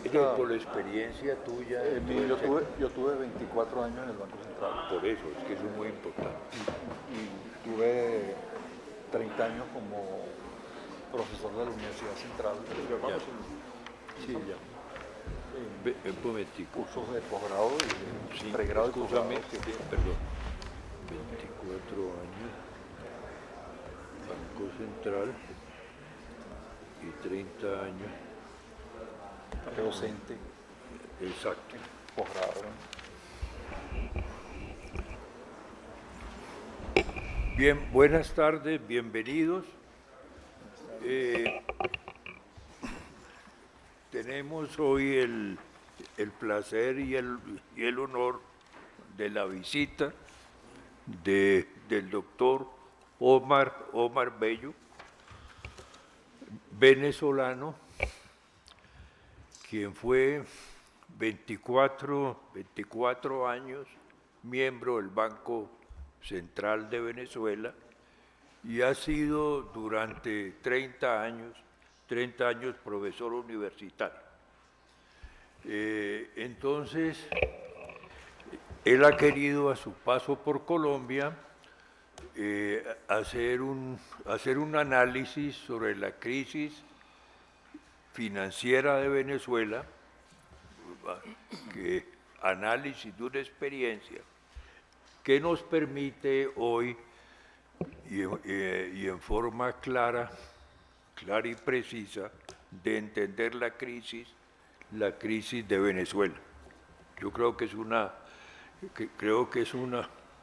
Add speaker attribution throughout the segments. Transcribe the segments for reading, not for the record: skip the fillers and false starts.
Speaker 1: Ellos, por la experiencia tuya,
Speaker 2: Yo tuve 24 años en el Banco Central
Speaker 1: por eso, es que eso es muy importante.
Speaker 2: y tuve 30 años como profesor de la Universidad Central,
Speaker 1: Ya. Sí, ya. Un momentico.
Speaker 2: cursos de posgrado y
Speaker 1: Sí,
Speaker 2: de pregrado y posgrado.
Speaker 1: escúchame, perdón. 24 años, Banco Central y 30 años.
Speaker 2: Docente,
Speaker 1: Exacto.
Speaker 2: posgrado.
Speaker 1: Bien, buenas tardes, bienvenidos. Tenemos hoy el placer y el honor de la visita del doctor Omar Bello, venezolano, quien fue 24 años miembro del Banco Central de Venezuela y ha sido durante 30 años profesor universitario. Entonces, él ha querido a su paso por Colombia hacer un análisis sobre la crisis financiera de Venezuela, análisis de una experiencia que nos permite hoy y en forma clara y precisa de entender la crisis de Venezuela. Yo creo que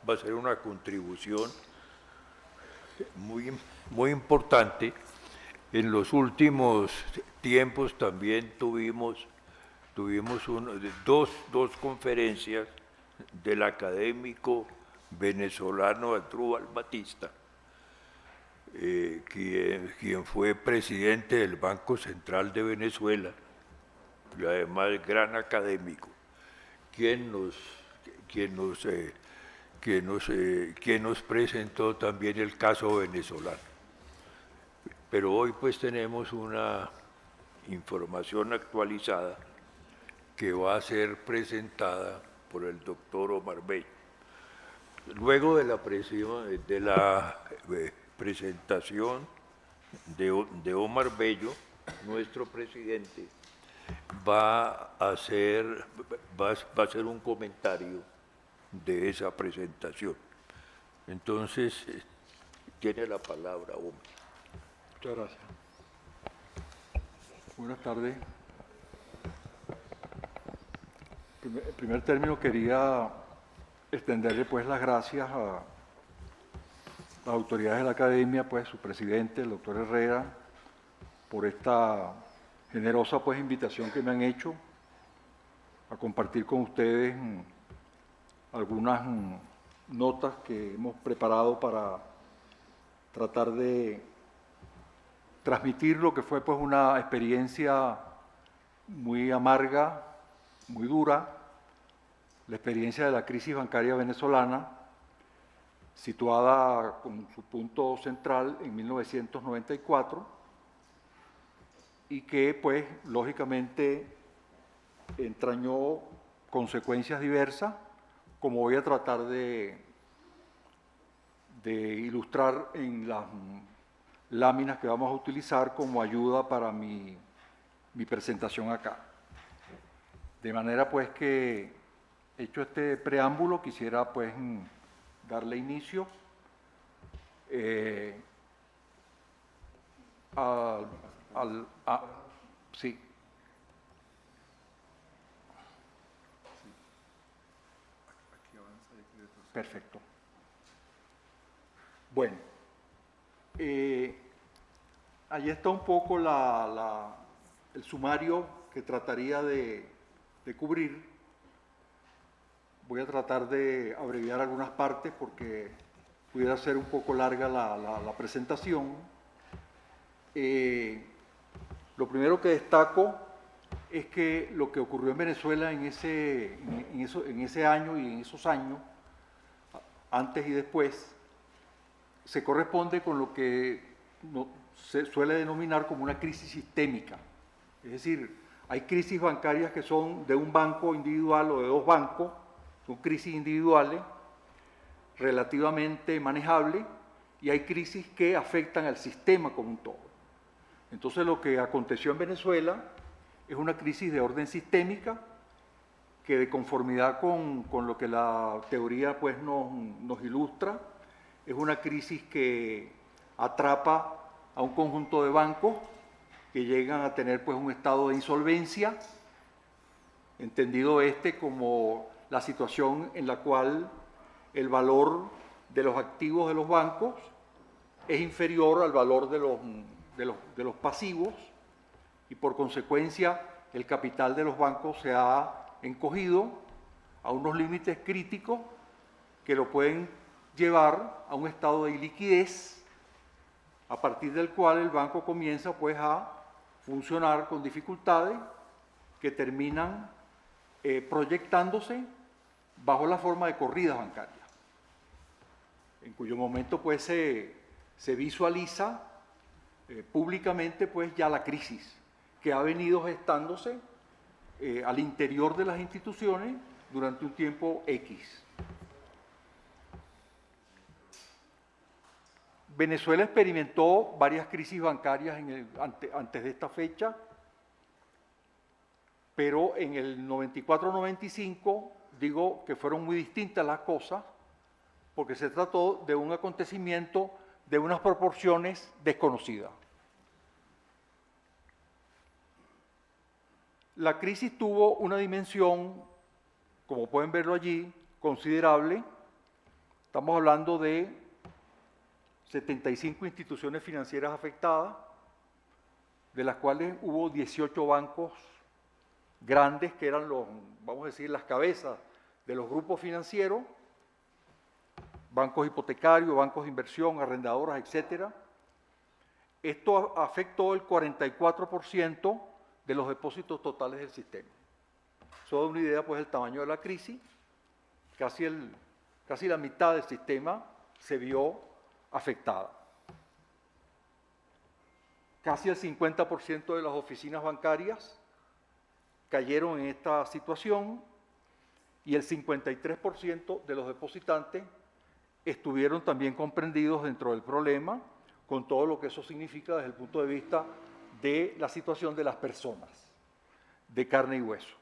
Speaker 1: va a ser una contribución muy importante. En los últimos tiempos también tuvimos dos conferencias del académico venezolano Asdrúbal Batista, quien fue presidente del Banco Central de Venezuela y además gran académico, quien nos presentó también el caso venezolano. Pero hoy pues tenemos una información actualizada que va a ser presentada por el doctor Omar Bello. Luego de la presentación de Omar Bello, nuestro presidente va a hacer un comentario de esa presentación. Entonces, tiene la palabra Omar.
Speaker 2: Muchas gracias. Buenas tardes. En primer término quería extenderle pues las gracias a las autoridades de la academia, pues su presidente, el doctor Herrera, por esta generosa pues invitación que me han hecho a compartir con ustedes algunas notas que hemos preparado para tratar de transmitir lo que fue pues una experiencia muy amarga, muy dura, la experiencia de la crisis bancaria venezolana, situada con su punto central en 1994 y que pues lógicamente entrañó consecuencias diversas, como voy a tratar de ilustrar en las láminas que vamos a utilizar como ayuda para mi presentación acá. De manera pues que, hecho este preámbulo, quisiera pues darle inicio sí. Perfecto. Bueno, allí está un poco el sumario que trataría de cubrir. Voy a tratar de abreviar algunas partes porque pudiera ser un poco larga la presentación. Lo primero que destaco es que lo que ocurrió en Venezuela en ese año y en esos años, antes y después, se corresponde con lo que se suele denominar como una crisis sistémica. Es decir, Hay crisis bancarias que son de un banco individual o de dos bancos, son crisis individuales, relativamente manejables, y hay crisis que afectan al sistema como un todo. Entonces lo que aconteció en Venezuela es una crisis de orden sistémica que, de conformidad con lo que la teoría pues nos ilustra, es una crisis que atrapa a un conjunto de bancos que llegan a tener pues un estado de insolvencia, entendido como la situación en la cual el valor de los activos de los bancos es inferior al valor de los pasivos, y por consecuencia el capital de los bancos se ha encogido a unos límites críticos que lo pueden llevar a un estado de iliquidez, a partir del cual el banco comienza pues a funcionar con dificultades que terminan proyectándose bajo la forma de corridas bancarias, en cuyo momento pues se visualiza públicamente pues ya la crisis que ha venido gestándose al interior de las instituciones durante un tiempo X. Venezuela experimentó varias crisis bancarias antes de esta fecha, pero en el 94-95 digo que fueron muy distintas las cosas, porque se trató de un acontecimiento de unas proporciones desconocidas. La crisis tuvo una dimensión, como pueden verlo allí, considerable. Estamos hablando de 75 instituciones financieras afectadas, de las cuales hubo 18 bancos grandes que eran vamos a decir, las cabezas de los grupos financieros, bancos hipotecarios, bancos de inversión, arrendadoras, etcétera. Esto afectó el 44% de los depósitos totales del sistema. Eso da una idea pues del tamaño de la crisis. Casi la mitad del sistema se vio afectada. Casi el 50% de las oficinas bancarias cayeron en esta situación, y el 53% de los depositantes estuvieron también comprendidos dentro del problema, con todo lo que eso significa desde el punto de vista de la situación de las personas, de carne y hueso.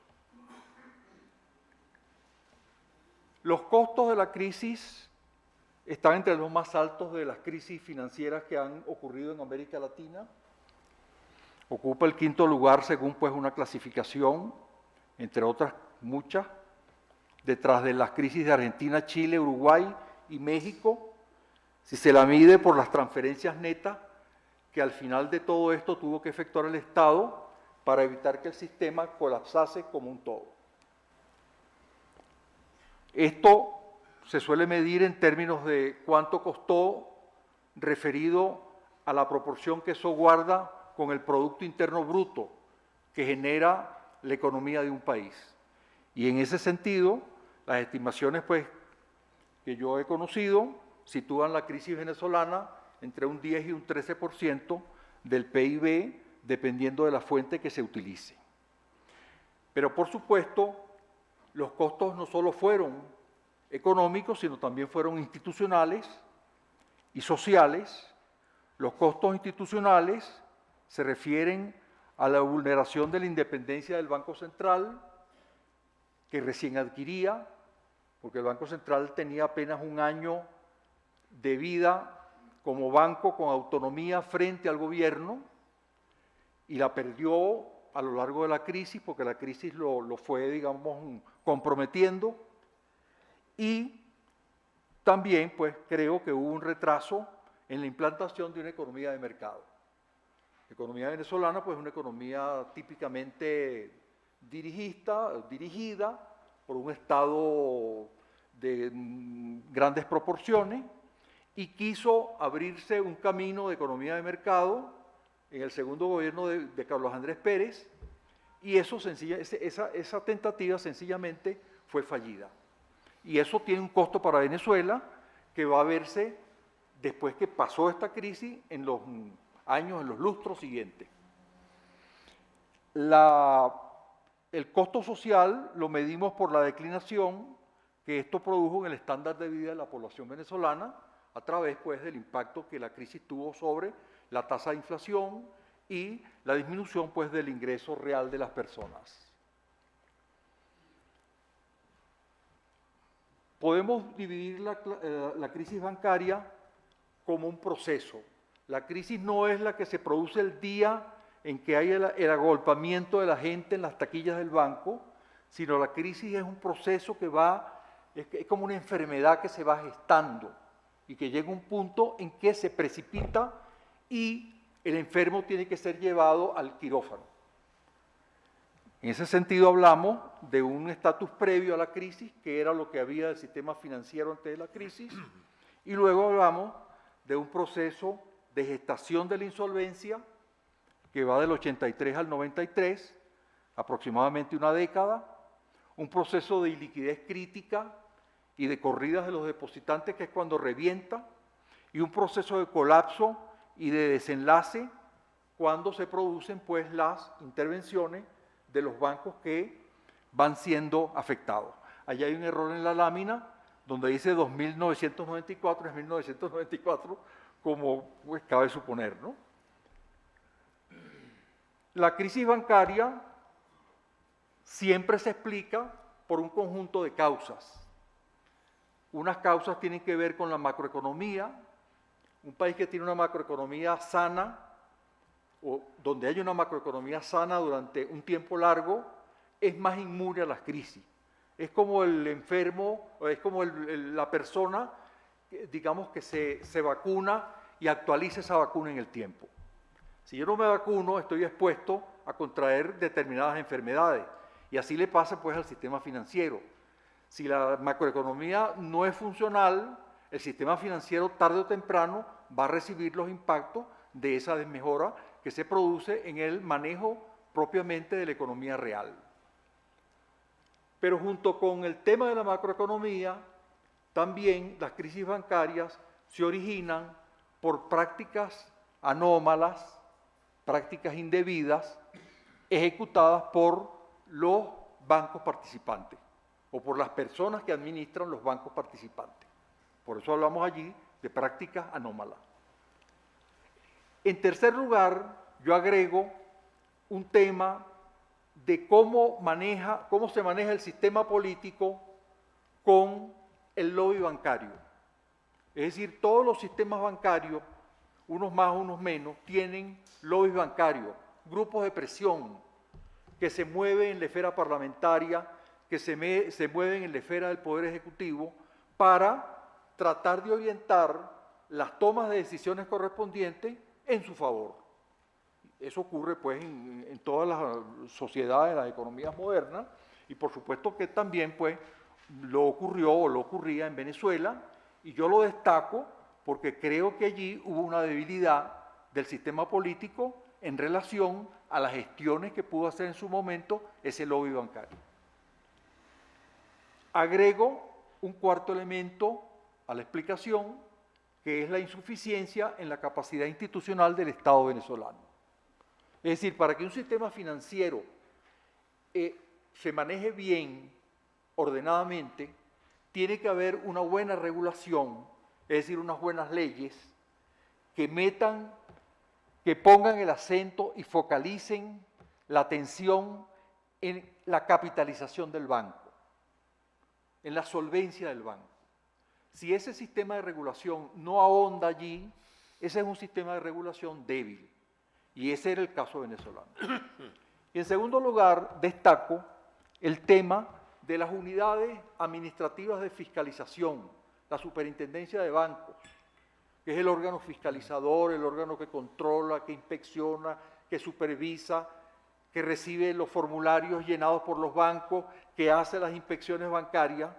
Speaker 2: Los costos de la crisis están entre los más altos de las crisis financieras que han ocurrido en América Latina. Ocupa el 5º lugar según pues una clasificación, entre otras muchas, detrás de las crisis de Argentina, Chile, Uruguay y México, si se la mide por las transferencias netas que al final de todo esto tuvo que efectuar el Estado para evitar que el sistema colapsase como un todo. Esto se suele medir en términos de cuánto costó referido a la proporción que eso guarda con el Producto Interno Bruto que genera la economía de un país. Y en ese sentido, las estimaciones pues, que yo he conocido sitúan la crisis venezolana entre un 10 y un 13% del PIB, dependiendo de la fuente que se utilice. Pero por supuesto, los costos no solo fueron económicos, sino también fueron institucionales y sociales. Los costos institucionales se refieren a la vulneración de la independencia del Banco Central, que recién adquiría, porque el Banco Central tenía apenas un año de vida como banco con autonomía frente al gobierno, y la perdió a lo largo de la crisis, porque la crisis lo fue, digamos, comprometiendo. Y también, pues, creo que hubo un retraso en la implantación de una economía de mercado. La economía venezolana, pues, es una economía típicamente dirigida por un Estado de grandes proporciones, y quiso abrirse un camino de economía de mercado en el segundo gobierno de Carlos Andrés Pérez, y esa tentativa sencillamente fue fallida. Y eso tiene un costo para Venezuela que va a verse después que pasó esta crisis en los años, en los lustros siguientes. El costo social lo medimos por la declinación que esto produjo en el estándar de vida de la población venezolana a través pues, del impacto que la crisis tuvo sobre la tasa de inflación y la disminución pues, del ingreso real de las personas. Podemos dividir la crisis bancaria como un proceso. La crisis no es la que se produce el día en que hay el agolpamiento de la gente en las taquillas del banco, sino la crisis es un proceso que es como una enfermedad que se va gestando y que llega a un punto en que se precipita y el enfermo tiene que ser llevado al quirófano. En ese sentido hablamos de un estatus previo a la crisis, que era lo que había del sistema financiero antes de la crisis, y luego hablamos de un proceso de gestación de la insolvencia que va del 83 al 93, aproximadamente una década, un proceso de iliquidez crítica y de corridas de los depositantes, que es cuando revienta, y un proceso de colapso y de desenlace cuando se producen pues las intervenciones de los bancos que van siendo afectados. Allá hay un error en la lámina donde dice 2.994, es 1994, como pues cabe suponer, ¿no? La crisis bancaria siempre se explica por un conjunto de causas. Unas causas tienen que ver con la macroeconomía. Un país que tiene una macroeconomía sana, o donde hay una macroeconomía sana durante un tiempo largo, es más inmune a las crisis. Es como el enfermo, o es como la persona, digamos, que se vacuna y actualiza esa vacuna en el tiempo. Si yo no me vacuno, estoy expuesto a contraer determinadas enfermedades. Y así le pasa pues al sistema financiero. Si la macroeconomía no es funcional, el sistema financiero tarde o temprano va a recibir los impactos de esa desmejora que se produce en el manejo propiamente de la economía real. Pero junto con el tema de la macroeconomía, también las crisis bancarias se originan por prácticas anómalas, prácticas indebidas, ejecutadas por los bancos participantes o por las personas que administran los bancos participantes. Por eso hablamos allí de prácticas anómalas. En tercer lugar, yo agrego un tema de cómo se maneja el sistema político con el lobby bancario. Es decir, todos los sistemas bancarios, unos más, unos menos, tienen lobbies bancarios, grupos de presión que se mueven en la esfera parlamentaria, que se mueven en la esfera del Poder Ejecutivo para tratar de orientar las tomas de decisiones correspondientes en su favor. Eso ocurre pues en todas las sociedades, las economías modernas, y por supuesto que también pues lo ocurría en Venezuela, y yo lo destaco porque creo que allí hubo una debilidad del sistema político en relación a las gestiones que pudo hacer en su momento ese lobby bancario. Agrego un cuarto elemento a la explicación, que es la insuficiencia en la capacidad institucional del Estado venezolano. Es decir, para que un sistema financiero se maneje bien, ordenadamente, tiene que haber una buena regulación, es decir, unas buenas leyes que pongan el acento y focalicen la atención en la capitalización del banco, en la solvencia del banco. Si ese sistema de regulación no ahonda allí, ese es un sistema de regulación débil. Y ese era el caso venezolano. Y en segundo lugar, destaco el tema de las unidades administrativas de fiscalización, la superintendencia de bancos, que es el órgano fiscalizador, el órgano que controla, que inspecciona, que supervisa, que recibe los formularios llenados por los bancos, que hace las inspecciones bancarias.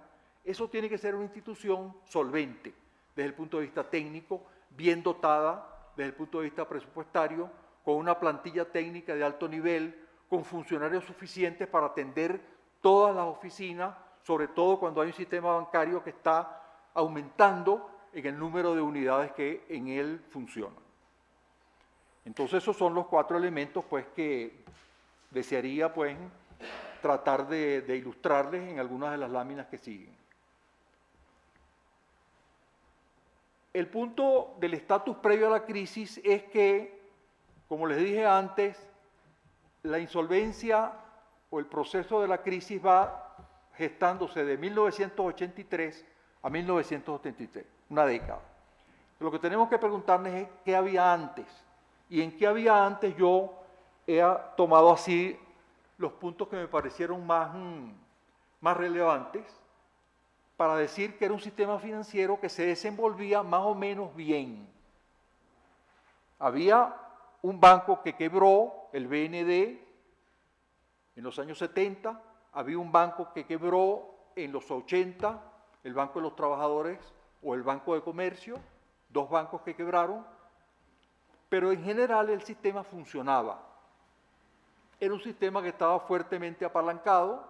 Speaker 2: Eso tiene que ser una institución solvente desde el punto de vista técnico, bien dotada desde el punto de vista presupuestario, con una plantilla técnica de alto nivel, con funcionarios suficientes para atender todas las oficinas, sobre todo cuando hay un sistema bancario que está aumentando en el número de unidades que en él funcionan. Entonces esos son los cuatro elementos pues, que desearía pues tratar de ilustrarles en algunas de las láminas que siguen. El punto del estatus previo a la crisis es que, como les dije antes, la insolvencia o el proceso de la crisis va gestándose de 1983 a 1973, una década. Lo que tenemos que preguntarnos es qué había antes. Y en qué había antes yo he tomado así los puntos que me parecieron más relevantes para decir que era un sistema financiero que se desenvolvía más o menos bien. Había un banco que quebró, el BND, en los años 70, había un banco que quebró en los 80, el Banco de los Trabajadores o el Banco de Comercio, dos bancos que quebraron, pero en general el sistema funcionaba. Era un sistema que estaba fuertemente apalancado,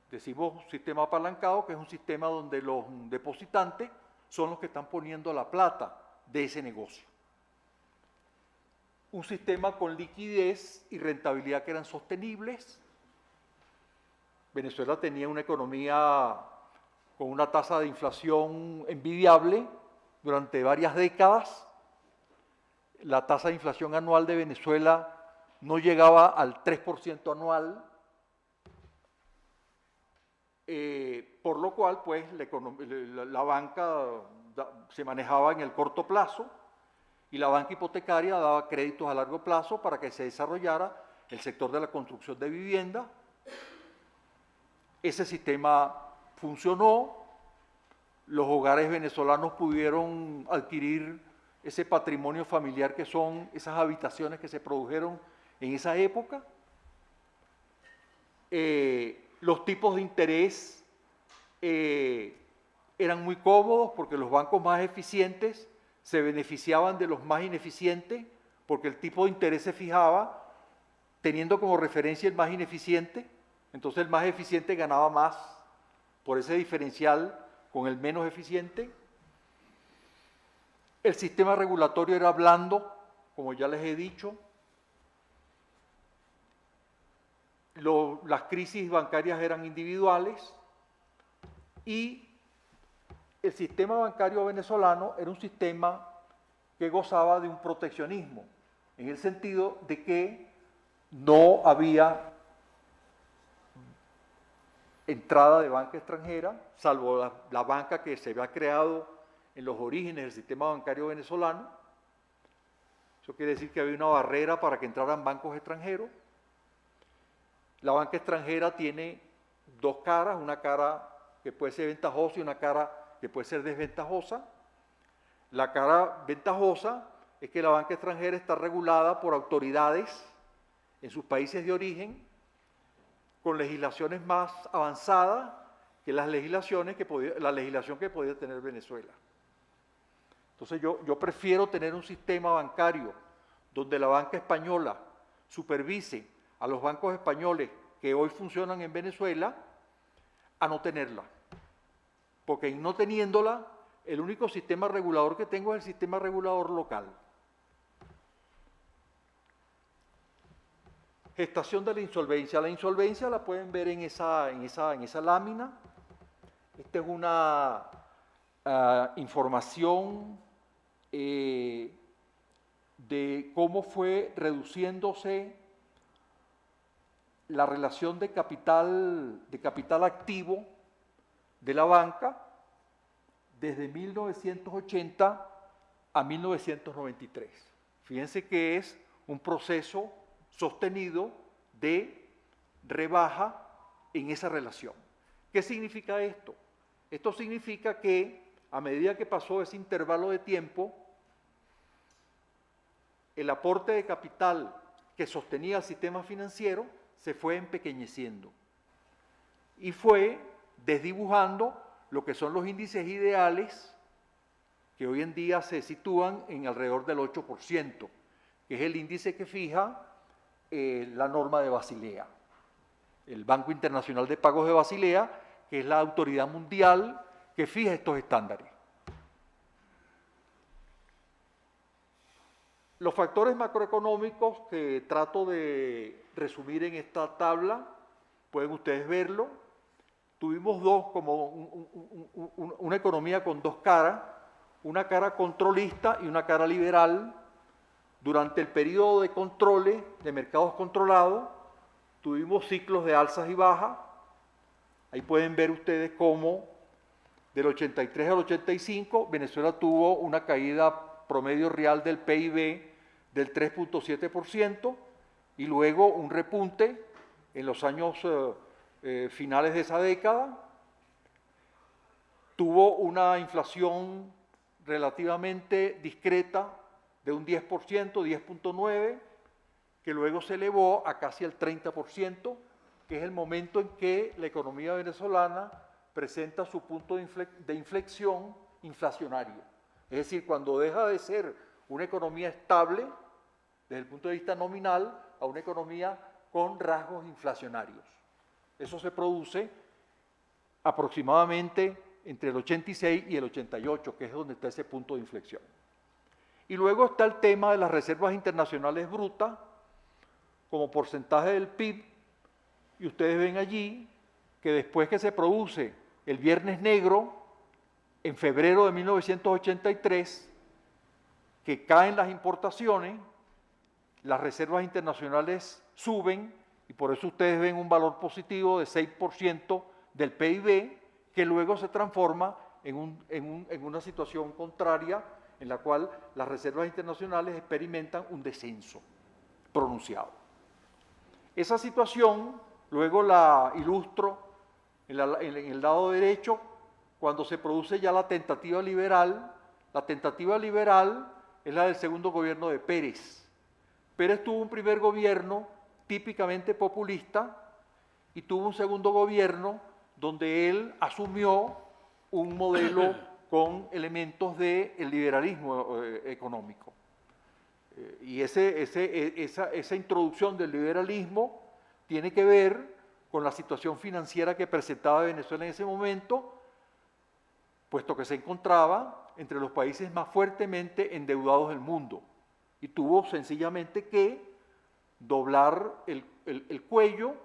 Speaker 2: decimos sistema apalancado, que es un sistema donde los depositantes son los que están poniendo la plata de ese negocio. Un sistema con liquidez y rentabilidad que eran sostenibles. Venezuela tenía una economía con una tasa de inflación envidiable durante varias décadas. La tasa de inflación anual de Venezuela no llegaba al 3% anual, por lo cual pues, la banca se manejaba en el corto plazo y la banca hipotecaria daba créditos a largo plazo para que se desarrollara el sector de la construcción de vivienda. Ese sistema funcionó, los hogares venezolanos pudieron adquirir ese patrimonio familiar que son esas habitaciones que se produjeron en esa época. Los tipos de interés eran muy cómodos porque los bancos más eficientes se beneficiaban de los más ineficientes porque el tipo de interés se fijaba teniendo como referencia el más ineficiente, entonces el más eficiente ganaba más por ese diferencial con el menos eficiente. El sistema regulatorio era blando, como ya les he dicho. Las crisis bancarias eran individuales y el sistema bancario venezolano era un sistema que gozaba de un proteccionismo, en el sentido de que no había entrada de banca extranjera, salvo la banca que se había creado en los orígenes del sistema bancario venezolano. Eso quiere decir que había una barrera para que entraran bancos extranjeros. La banca extranjera tiene dos caras, una cara que puede ser ventajosa y una cara que puede ser desventajosa. La cara ventajosa es que la banca extranjera está regulada por autoridades en sus países de origen, con legislaciones más avanzadas que la legislación que podía tener Venezuela. Entonces yo prefiero tener un sistema bancario donde la banca española supervise a los bancos españoles que hoy funcionan en Venezuela, a no tenerla. Porque en no teniéndola, el único sistema regulador que tengo es el sistema regulador local. Gestación de la insolvencia. La insolvencia la pueden ver en esa lámina. Esta es una información de cómo fue reduciéndose la relación de capital activo de la banca desde 1980 a 1993. Fíjense que es un proceso sostenido de rebaja en esa relación. ¿Qué significa esto? Esto significa que a medida que pasó ese intervalo de tiempo, el aporte de capital que sostenía el sistema financiero se fue empequeñeciendo y fue desdibujando lo que son los índices ideales que hoy en día se sitúan en alrededor del 8%, que es el índice que fija la norma de Basilea, el Banco Internacional de Pagos de Basilea, que es la autoridad mundial que fija estos estándares. Los factores macroeconómicos que trato de resumir en esta tabla, pueden ustedes verlo. Tuvimos una economía con dos caras, una cara controlista y una cara liberal. Durante el periodo de controles, de mercados controlados, tuvimos ciclos de alzas y bajas. Ahí pueden ver ustedes cómo del 83 al 85 Venezuela tuvo una caída promedio real del PIB del 3.7% y luego un repunte en los años finales de esa década. Tuvo una inflación relativamente discreta de un 10%, 10.9%, que luego se elevó a casi el 30%, que es el momento en que la economía venezolana presenta su punto de inflexión inflacionario. Es decir, cuando deja de ser una economía estable, desde el punto de vista nominal, a una economía con rasgos inflacionarios. Eso se produce aproximadamente entre el 86 y el 88, que es donde está ese punto de inflexión. Y luego está el tema de las reservas internacionales brutas como porcentaje del PIB, y ustedes ven allí que después que se produce el Viernes Negro, en febrero de 1983, que caen las importaciones, las reservas internacionales suben, y por eso ustedes ven un valor positivo de 6% del PIB, que luego se transforma en una situación contraria, en la cual las reservas internacionales experimentan un descenso pronunciado. Esa situación luego la ilustro en el lado derecho, cuando se produce ya la tentativa liberal. La tentativa liberal es la del segundo gobierno de Pérez. Pérez tuvo un primer gobierno típicamente populista y tuvo un segundo gobierno donde él asumió un modelo con elementos del liberalismo económico. Y esa introducción del liberalismo tiene que ver con la situación financiera que presentaba Venezuela en ese momento, puesto que se encontraba entre los países más fuertemente endeudados del mundo y tuvo sencillamente que doblar el cuello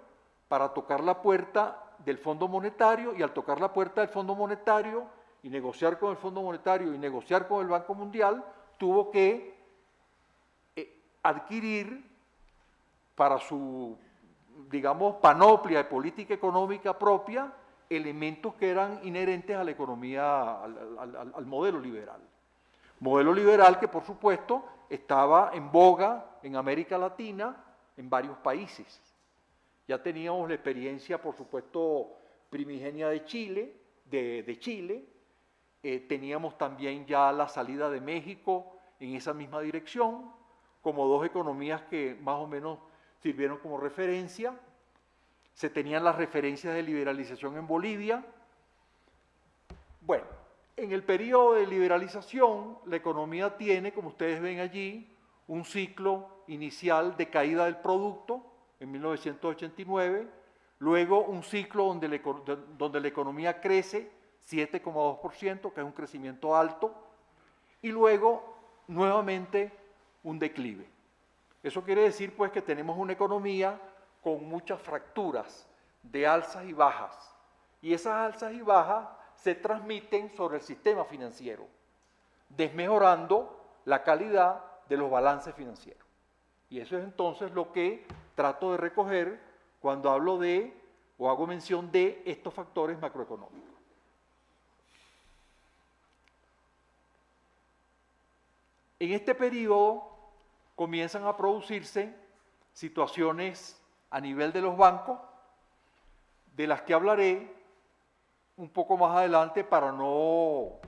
Speaker 2: para tocar la puerta del Fondo Monetario, y al tocar la puerta del Fondo Monetario y negociar con el Fondo Monetario y negociar con el Banco Mundial, tuvo que adquirir para su, digamos, panoplia de política económica propia elementos que eran inherentes a la economía, al modelo liberal. Modelo liberal que, por supuesto, estaba en boga en América Latina, en varios países. Ya teníamos la experiencia, por supuesto, primigenia de Chile, teníamos también ya la salida de México en esa misma dirección, como dos economías que más o menos sirvieron como referencia. Se tenían las referencias de liberalización en Bolivia. Bueno, en el periodo de liberalización, la economía tiene, como ustedes ven allí, un ciclo inicial de caída del producto en 1989, luego un ciclo donde la economía crece 7,2%, que es un crecimiento alto, y luego nuevamente un declive. Eso quiere decir pues que tenemos una economía con muchas fracturas de alzas y bajas, y esas alzas y bajas se transmiten sobre el sistema financiero, desmejorando la calidad de los balances financieros. Y eso es entonces lo que trato de recoger cuando hablo de o hago mención de estos factores macroeconómicos. En este periodo comienzan a producirse situaciones a nivel de los bancos, de las que hablaré un poco más adelante para no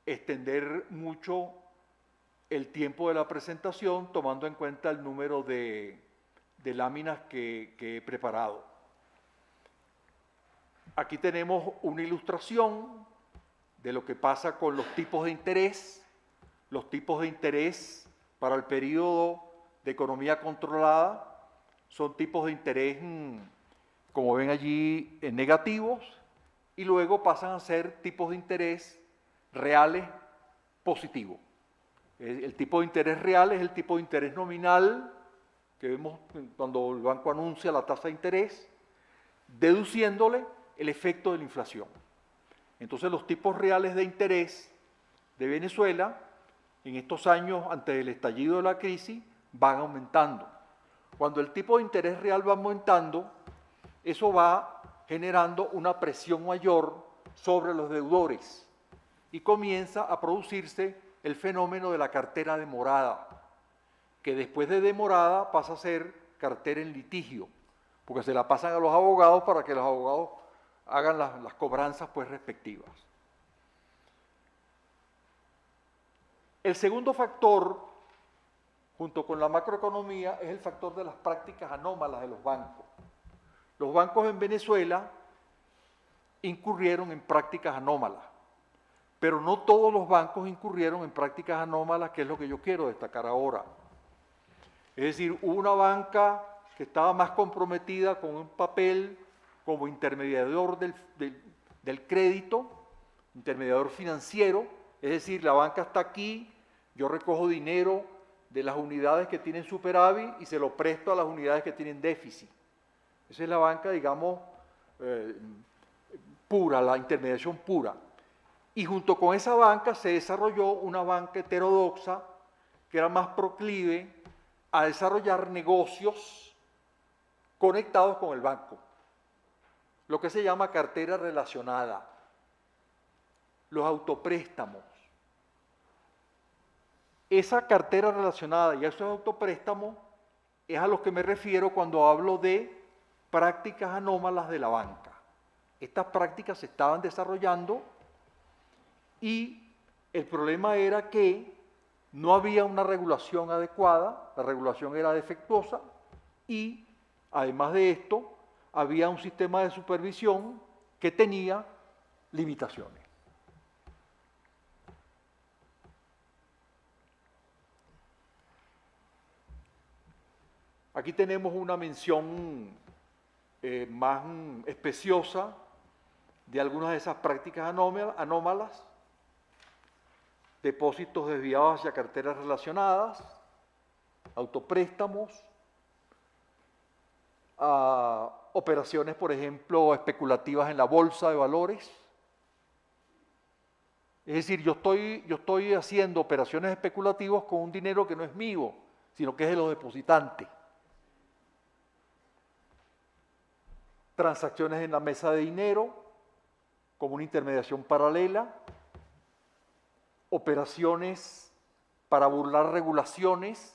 Speaker 2: extender mucho el tiempo de la presentación, tomando en cuenta el número de láminas que he preparado. Aquí tenemos una ilustración de lo que pasa con los tipos de interés. Los tipos de interés para el periodo de economía controlada son tipos de interés, como ven allí, negativos, y luego pasan a ser tipos de interés reales positivos. El tipo de interés real es el tipo de interés nominal que vemos cuando el banco anuncia la tasa de interés, deduciéndole el efecto de la inflación. Entonces los tipos reales de interés de Venezuela en estos años antes del estallido de la crisis van aumentando. Cuando el tipo de interés real va aumentando, eso va generando una presión mayor sobre los deudores y comienza a producirse el fenómeno de la cartera demorada, que después de demorada pasa a ser cartera en litigio, porque se la pasan a los abogados para que los abogados hagan las cobranzas pues respectivas. El segundo factor, junto con la macroeconomía, es el factor de las prácticas anómalas de los bancos. Los bancos en Venezuela incurrieron en prácticas anómalas, pero no todos los bancos incurrieron en prácticas anómalas, que es lo que yo quiero destacar ahora. Es decir, hubo una banca que estaba más comprometida con un papel como intermediador del crédito, intermediador financiero, es decir, la banca está aquí, yo recojo dinero de las unidades que tienen superávit y se lo presto a las unidades que tienen déficit. Esa es la banca, digamos, pura, la intermediación pura. Y junto con esa banca se desarrolló una banca heterodoxa que era más proclive a desarrollar negocios conectados con el banco, lo que se llama cartera relacionada, los autopréstamos. Esa cartera relacionada y esos autopréstamos es a los que me refiero cuando hablo de prácticas anómalas de la banca. Estas prácticas se estaban desarrollando y el problema era que no había una regulación adecuada, la regulación era defectuosa y, además de esto, había un sistema de supervisión que tenía limitaciones. Aquí tenemos una mención más especiosa de algunas de esas prácticas anómalas, depósitos desviados hacia carteras relacionadas, autopréstamos, operaciones, por ejemplo, especulativas en la bolsa de valores. Es decir, yo estoy haciendo operaciones especulativas con un dinero que no es mío, sino que es de los depositantes. Transacciones en la mesa de dinero, como una intermediación paralela, operaciones para burlar regulaciones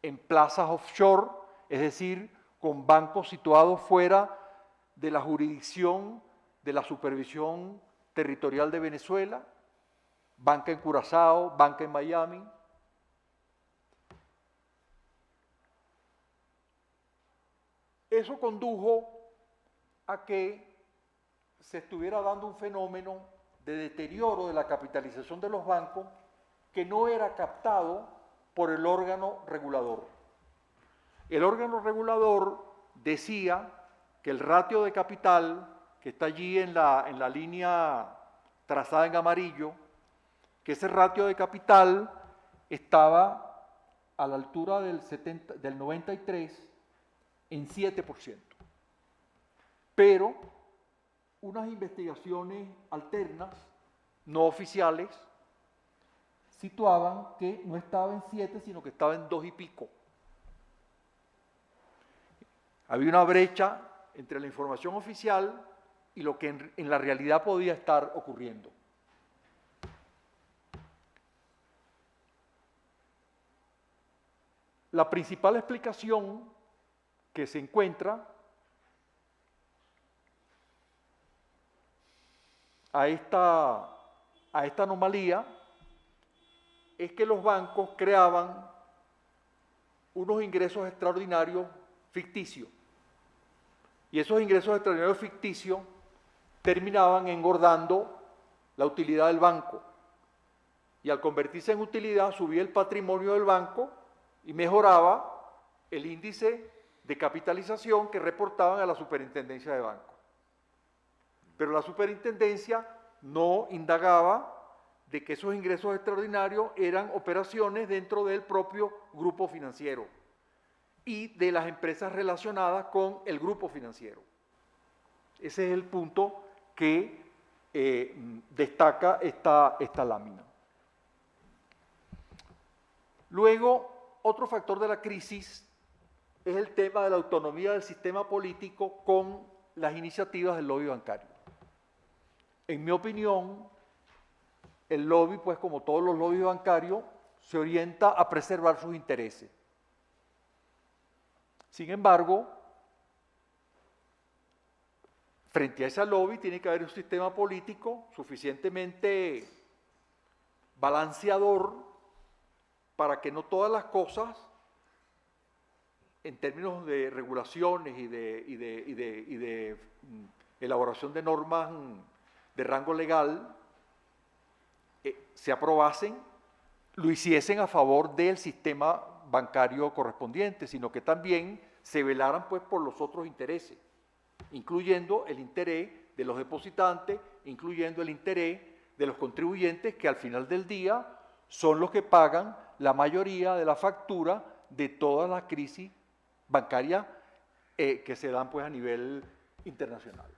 Speaker 2: en plazas offshore, es decir, con bancos situados fuera de la jurisdicción de la supervisión territorial de Venezuela, banca en Curazao, banca en Miami. Eso condujo a que se estuviera dando un fenómeno de deterioro de la capitalización de los bancos que no era captado por el órgano regulador. El órgano regulador decía que el ratio de capital, que está allí en la línea trazada en amarillo, que ese ratio de capital estaba a la altura del 93 en 7%. Pero unas investigaciones alternas, no oficiales, situaban que no estaba en 7, sino que estaba en 2 y pico. Había una brecha entre la información oficial y lo que en la realidad podía estar ocurriendo. La principal explicación que se encuentra a esta anomalía es que los bancos creaban unos ingresos extraordinarios ficticios. Y esos ingresos extraordinarios ficticios terminaban engordando la utilidad del banco. Y al convertirse en utilidad, subía el patrimonio del banco y mejoraba el índice de capitalización que reportaban a la superintendencia de banco. Pero la superintendencia no indagaba de que esos ingresos extraordinarios eran operaciones dentro del propio grupo financiero. y de las empresas relacionadas con el grupo financiero. Ese es el punto que destaca esta lámina. Luego, otro factor de la crisis es el tema de la autonomía del sistema político con las iniciativas del lobby bancario. En mi opinión, el lobby, pues como todos los lobbies bancarios, se orienta a preservar sus intereses. Sin embargo, frente a ese lobby tiene que haber un sistema político suficientemente balanceador para que no todas las cosas, en términos de regulaciones y de elaboración de normas de rango legal, se aprobasen, lo hiciesen a favor del sistema bancario correspondiente, sino que también se velaran pues por los otros intereses, incluyendo el interés de los depositantes, incluyendo el interés de los contribuyentes, que al final del día son los que pagan la mayoría de la factura de toda la crisis bancaria que se dan pues a nivel internacional.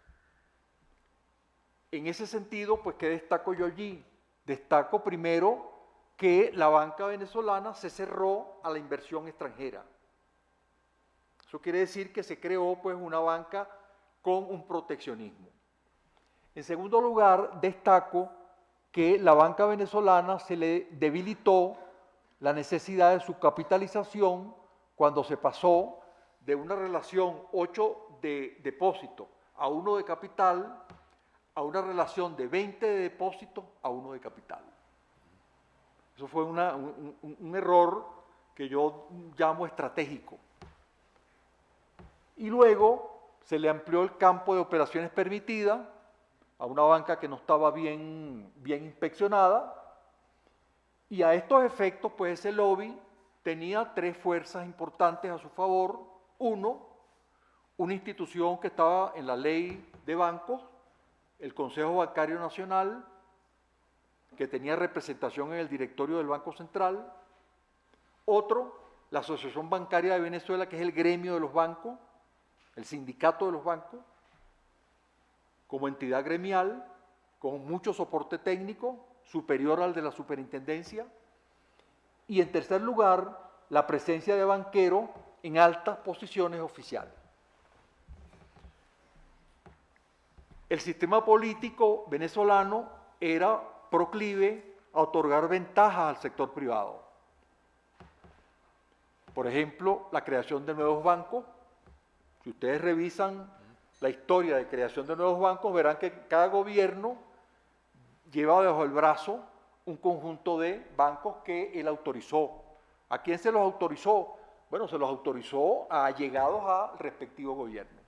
Speaker 2: En ese sentido, pues, ¿qué destaco yo allí? Destaco primero que la banca venezolana se cerró a la inversión extranjera. Eso quiere decir que se creó pues una banca con un proteccionismo. En segundo lugar, destaco que la banca venezolana se le debilitó la necesidad de su capitalización cuando se pasó de una relación 8 de depósito a 1 de capital a una relación de 20 de depósito a 1 de capital. Eso fue un error que yo llamo estratégico. Y luego se le amplió el campo de operaciones permitidas a una banca que no estaba bien inspeccionada, y a estos efectos, pues ese lobby tenía 3 fuerzas importantes a su favor. Uno, una institución que estaba en la ley de bancos, el Consejo Bancario Nacional, que tenía representación en el directorio del Banco Central. Otro, la Asociación Bancaria de Venezuela, que es el gremio de los bancos, el sindicato de los bancos, como entidad gremial, con mucho soporte técnico, superior al de la superintendencia. Y en tercer lugar, la presencia de banqueros en altas posiciones oficiales. El sistema político venezolano era proclive a otorgar ventajas al sector privado. Por ejemplo, la creación de nuevos bancos. Si ustedes revisan la historia de creación de nuevos bancos, verán que cada gobierno lleva bajo el brazo un conjunto de bancos que él autorizó. ¿A quién se los autorizó? Bueno, se los autorizó a allegados al respectivo gobierno.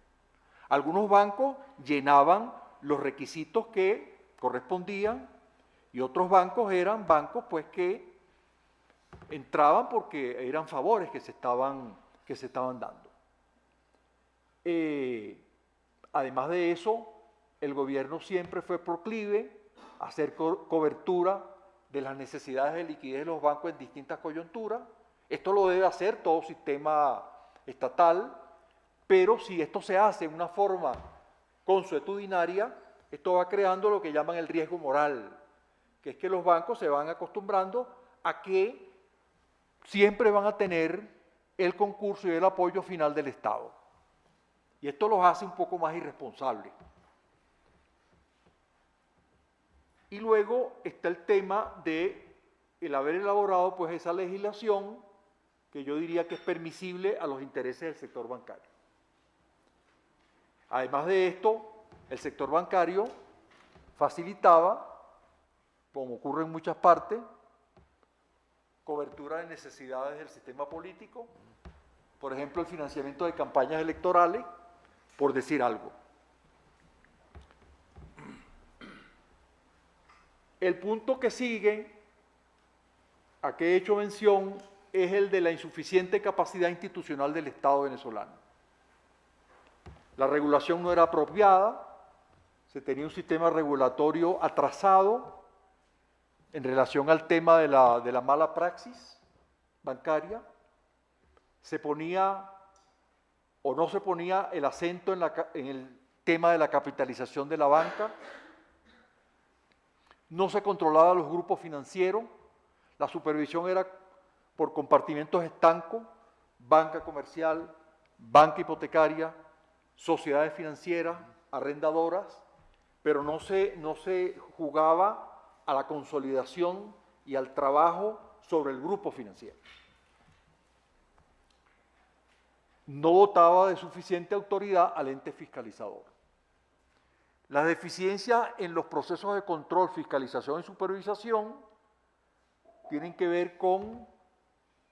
Speaker 2: Algunos bancos llenaban los requisitos que correspondían y otros bancos eran bancos pues que entraban porque eran favores que se estaban dando. Además de eso, el gobierno siempre fue proclive a hacer cobertura de las necesidades de liquidez de los bancos en distintas coyunturas. Esto lo debe hacer todo sistema estatal, pero si esto se hace de una forma consuetudinaria, esto va creando lo que llaman el riesgo moral, que es que los bancos se van acostumbrando a que siempre van a tener el concurso y el apoyo final del Estado. Y esto los hace un poco más irresponsables. Y luego está el tema de el haber elaborado pues esa legislación que yo diría que es permisible a los intereses del sector bancario. Además de esto, el sector bancario facilitaba, como ocurre en muchas partes, cobertura de necesidades del sistema político, por ejemplo, el financiamiento de campañas electorales, por decir algo. El punto que sigue, a que he hecho mención, es el de la insuficiente capacidad institucional del Estado venezolano. La regulación no era apropiada, se tenía un sistema regulatorio atrasado en relación al tema de la mala praxis bancaria, se ponía o no se ponía el acento en el tema de la capitalización de la banca, no se controlaba los grupos financieros, la supervisión era por compartimentos estancos, banca comercial, banca hipotecaria, sociedades financieras, arrendadoras, pero no se jugaba a la consolidación y al trabajo sobre el grupo financiero. No dotaba de suficiente autoridad al ente fiscalizador. Las deficiencias en los procesos de control, fiscalización y supervisación tienen que ver con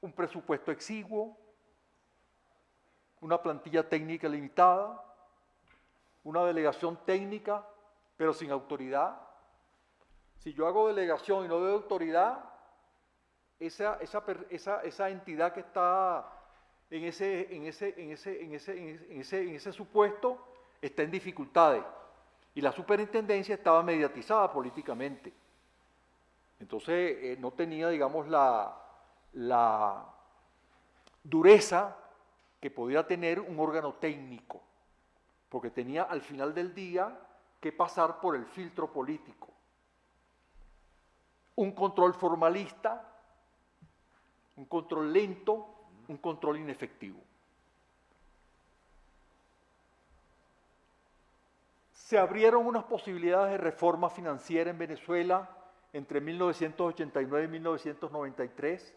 Speaker 2: un presupuesto exiguo, una plantilla técnica limitada, una delegación técnica, pero sin autoridad. Si yo hago delegación y no doy autoridad, esa entidad que está en ese supuesto está en dificultades. Y la superintendencia estaba mediatizada políticamente. Entonces no tenía, digamos, la dureza que podía tener un órgano técnico, porque tenía al final del día que pasar por el filtro político. Un control formalista, un control lento, un control inefectivo. Se abrieron unas posibilidades de reforma financiera en Venezuela entre 1989 y 1993,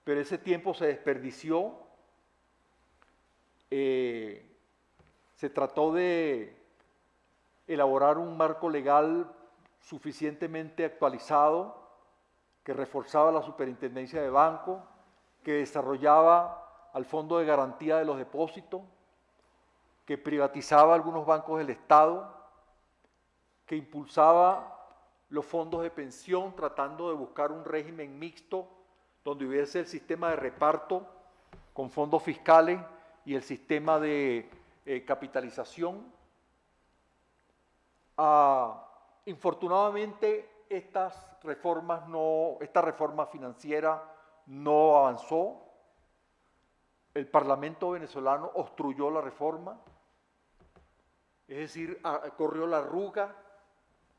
Speaker 2: pero ese tiempo se desperdició. Se trató de elaborar un marco legal suficientemente actualizado que reforzaba la superintendencia de banco, que desarrollaba al Fondo de Garantía de los Depósitos, que privatizaba algunos bancos del Estado, que impulsaba los fondos de pensión tratando de buscar un régimen mixto donde hubiese el sistema de reparto con fondos fiscales y el sistema de capitalización. Infortunadamente, esta reforma financiera no avanzó. El Parlamento venezolano obstruyó la reforma, es decir, corrió la arruga,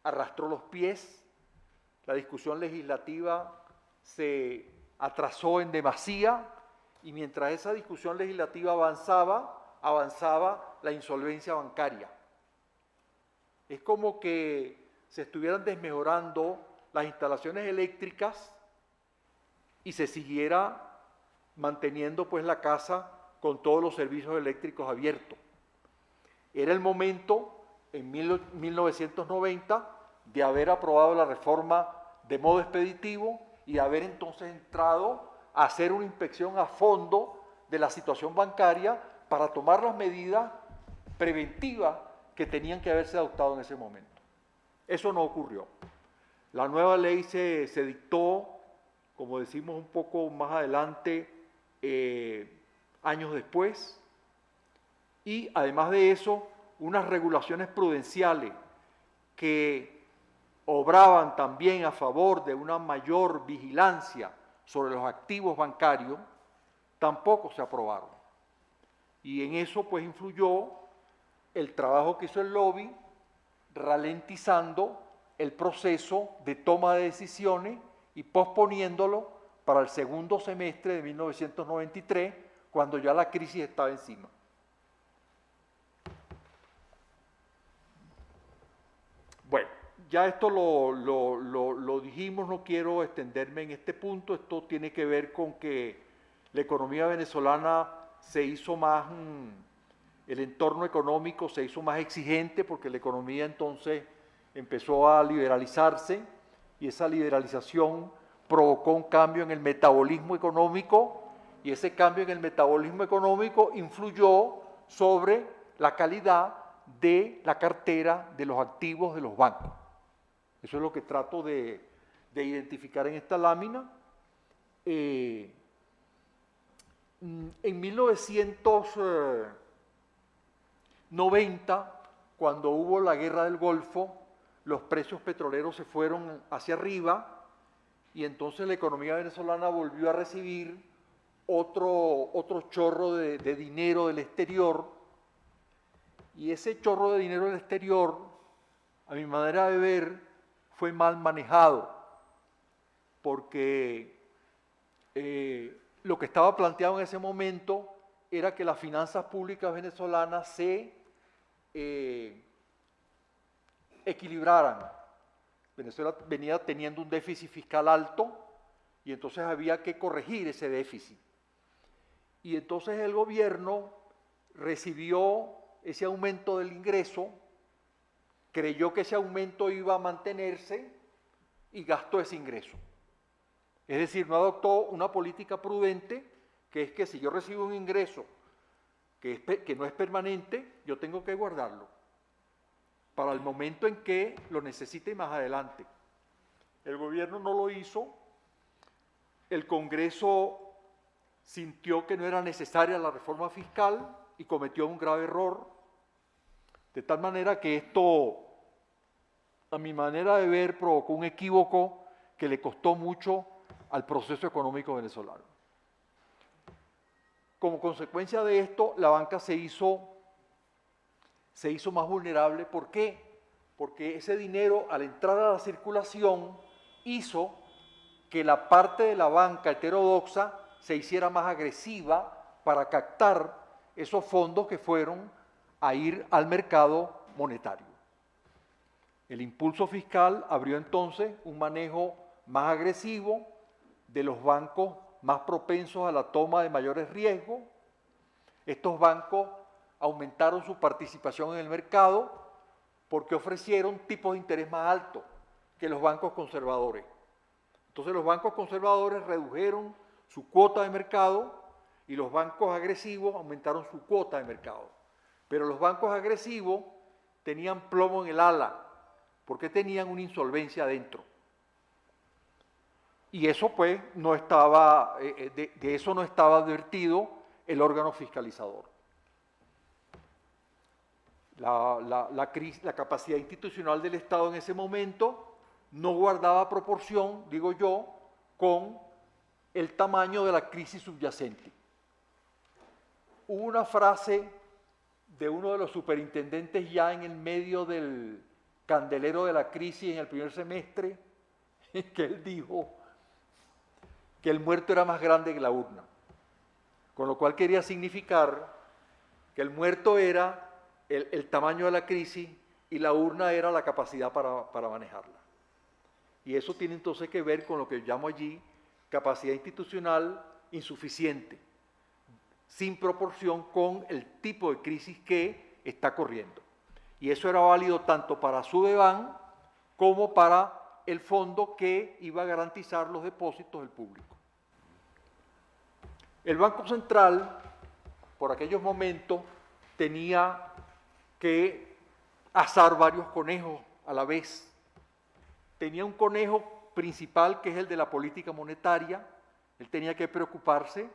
Speaker 2: arrastró los pies, la discusión legislativa se atrasó en demasía y mientras esa discusión legislativa avanzaba la insolvencia bancaria. Es como que se estuvieran desmejorando las instalaciones eléctricas y se siguiera manteniendo pues la casa con todos los servicios eléctricos abiertos. Era el momento, en 1990, de haber aprobado la reforma de modo expeditivo y de haber entonces entrado a hacer una inspección a fondo de la situación bancaria para tomar las medidas preventivas que tenían que haberse adoptado en ese momento. Eso no ocurrió. La nueva ley se dictó, como decimos un poco más adelante, años después, y además de eso, unas regulaciones prudenciales que obraban también a favor de una mayor vigilancia sobre los activos bancarios, tampoco se aprobaron. Y en eso pues influyó el trabajo que hizo el lobby, ralentizando el proceso de toma de decisiones y posponiéndolo para el segundo semestre de 1993, cuando ya la crisis estaba encima. Bueno, ya esto lo dijimos, no quiero extenderme en este punto. Esto tiene que ver con que la economía venezolana se hizo más, el entorno económico se hizo más exigente porque la economía entonces empezó a liberalizarse y esa liberalización provocó un cambio en el metabolismo económico y ese cambio en el metabolismo económico influyó sobre la calidad de la cartera de los activos de los bancos. Eso es lo que trato de identificar en esta lámina. En 1990, cuando hubo la guerra del Golfo, los precios petroleros se fueron hacia arriba y entonces la economía venezolana volvió a recibir otro chorro de dinero del exterior, y ese chorro de dinero del exterior, a mi manera de ver, fue mal manejado, porque lo que estaba planteado en ese momento era que las finanzas públicas venezolanas se equilibraran. Venezuela venía teniendo un déficit fiscal alto y entonces había que corregir ese déficit. Y entonces el gobierno recibió ese aumento del ingreso, creyó que ese aumento iba a mantenerse y gastó ese ingreso. Es decir, no adoptó una política prudente, que es que si yo recibo un ingreso que no es permanente, yo tengo que guardarlo para el momento en que lo necesite más adelante. El gobierno no lo hizo, el Congreso sintió que no era necesaria la reforma fiscal y cometió un grave error, de tal manera que esto, a mi manera de ver, provocó un equívoco que le costó mucho al proceso económico venezolano. Como consecuencia de esto, la banca se hizo más vulnerable. ¿Por qué? Porque ese dinero, al entrar a la circulación, hizo que la parte de la banca heterodoxa se hiciera más agresiva para captar esos fondos que fueron a ir al mercado monetario. El impulso fiscal abrió entonces un manejo más agresivo de los bancos más propensos a la toma de mayores riesgos. Estos bancos aumentaron su participación en el mercado porque ofrecieron tipos de interés más altos que los bancos conservadores. Entonces los bancos conservadores redujeron su cuota de mercado y los bancos agresivos aumentaron su cuota de mercado. Pero los bancos agresivos tenían plomo en el ala porque tenían una insolvencia adentro. Y eso pues no estaba, de eso no estaba advertido el órgano fiscalizador. La capacidad institucional del Estado en ese momento no guardaba proporción, digo yo, con el tamaño de la crisis subyacente. Hubo una frase de uno de los superintendentes ya en el medio del candelero de la crisis en el primer semestre, que él dijo que el muerto era más grande que la urna, con lo cual quería significar que el muerto era el tamaño de la crisis y la urna era la capacidad para manejarla. Y eso tiene entonces que ver con lo que llamo allí capacidad institucional insuficiente, sin proporción con el tipo de crisis que está corriendo. Y eso era válido tanto para Sudeban como para el fondo que iba a garantizar los depósitos del público. El Banco Central, por aquellos momentos, tenía que asar varios conejos a la vez. Tenía un conejo principal que es el de la política monetaria. Él tenía que preocuparse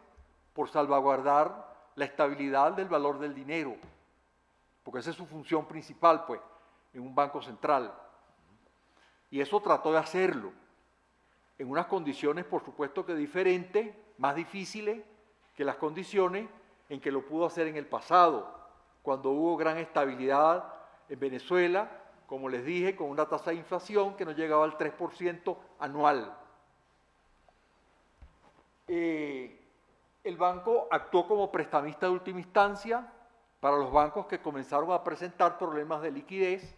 Speaker 2: por salvaguardar la estabilidad del valor del dinero, porque esa es su función principal, pues, en un banco central. Y eso trató de hacerlo, en unas condiciones, por supuesto que diferentes, más difíciles que las condiciones en que lo pudo hacer en el pasado, cuando hubo gran estabilidad en Venezuela, como les dije, con una tasa de inflación que no llegaba al 3% anual. El banco actuó como prestamista de última instancia para los bancos que comenzaron a presentar problemas de liquidez,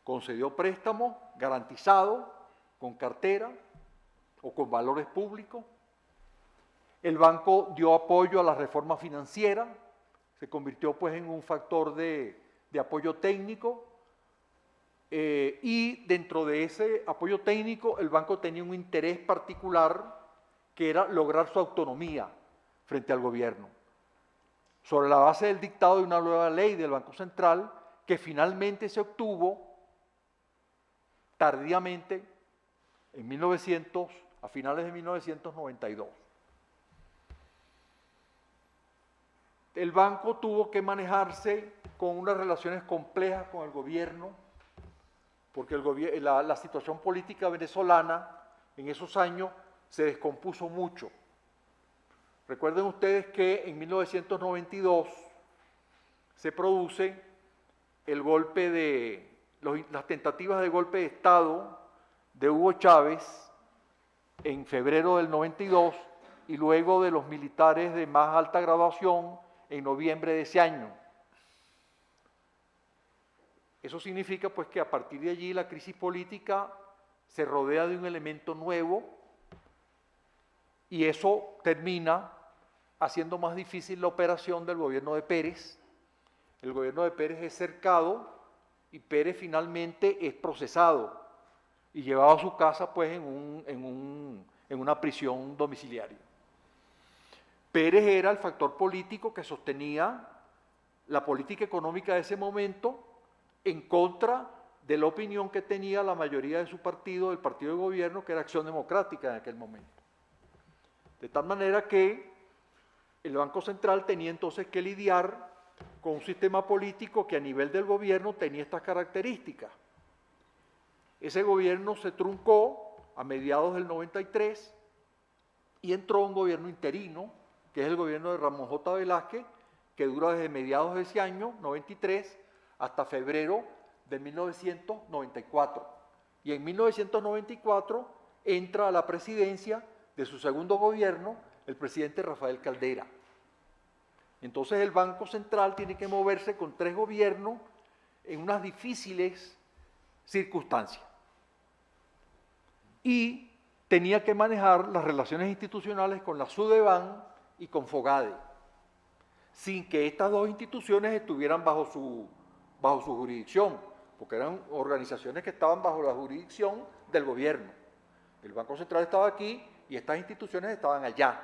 Speaker 2: concedió préstamos garantizados con cartera o con valores públicos. El banco dio apoyo a la reforma financiera, se convirtió pues en un factor de apoyo técnico y dentro de ese apoyo técnico el banco tenía un interés particular que era lograr su autonomía frente al gobierno, sobre la base del dictado de una nueva ley del Banco Central que finalmente se obtuvo tardíamente a finales de 1992. El banco tuvo que manejarse con unas relaciones complejas con el gobierno, porque la situación política venezolana en esos años se descompuso mucho. Recuerden ustedes que en 1992 se produce el golpe de, las tentativas de golpe de Estado de Hugo Chávez en febrero del 92 y luego de los militares de más alta graduación en noviembre de ese año. Eso significa pues que a partir de allí la crisis política se rodea de un elemento nuevo y eso termina haciendo más difícil la operación del gobierno de Pérez. El gobierno de Pérez es cercado y Pérez finalmente es procesado y llevado a su casa pues en una prisión domiciliaria. Pérez era el factor político que sostenía la política económica de ese momento en contra de la opinión que tenía la mayoría de su partido, del partido de gobierno, que era Acción Democrática en aquel momento. De tal manera que el Banco Central tenía entonces que lidiar con un sistema político que a nivel del gobierno tenía estas características. Ese gobierno se truncó a mediados del 93 y entró un gobierno interino, que es el gobierno de Ramón J. Velázquez, que dura desde mediados de ese año, 93, hasta febrero de 1994. Y en 1994 entra a la presidencia de su segundo gobierno el presidente Rafael Caldera. Entonces el Banco Central tiene que moverse con tres gobiernos en unas difíciles circunstancias. Y tenía que manejar las relaciones institucionales con la Sudeban y con Fogade, sin que estas dos instituciones estuvieran bajo su jurisdicción, porque eran organizaciones que estaban bajo la jurisdicción del gobierno. El Banco Central estaba aquí y estas instituciones estaban allá,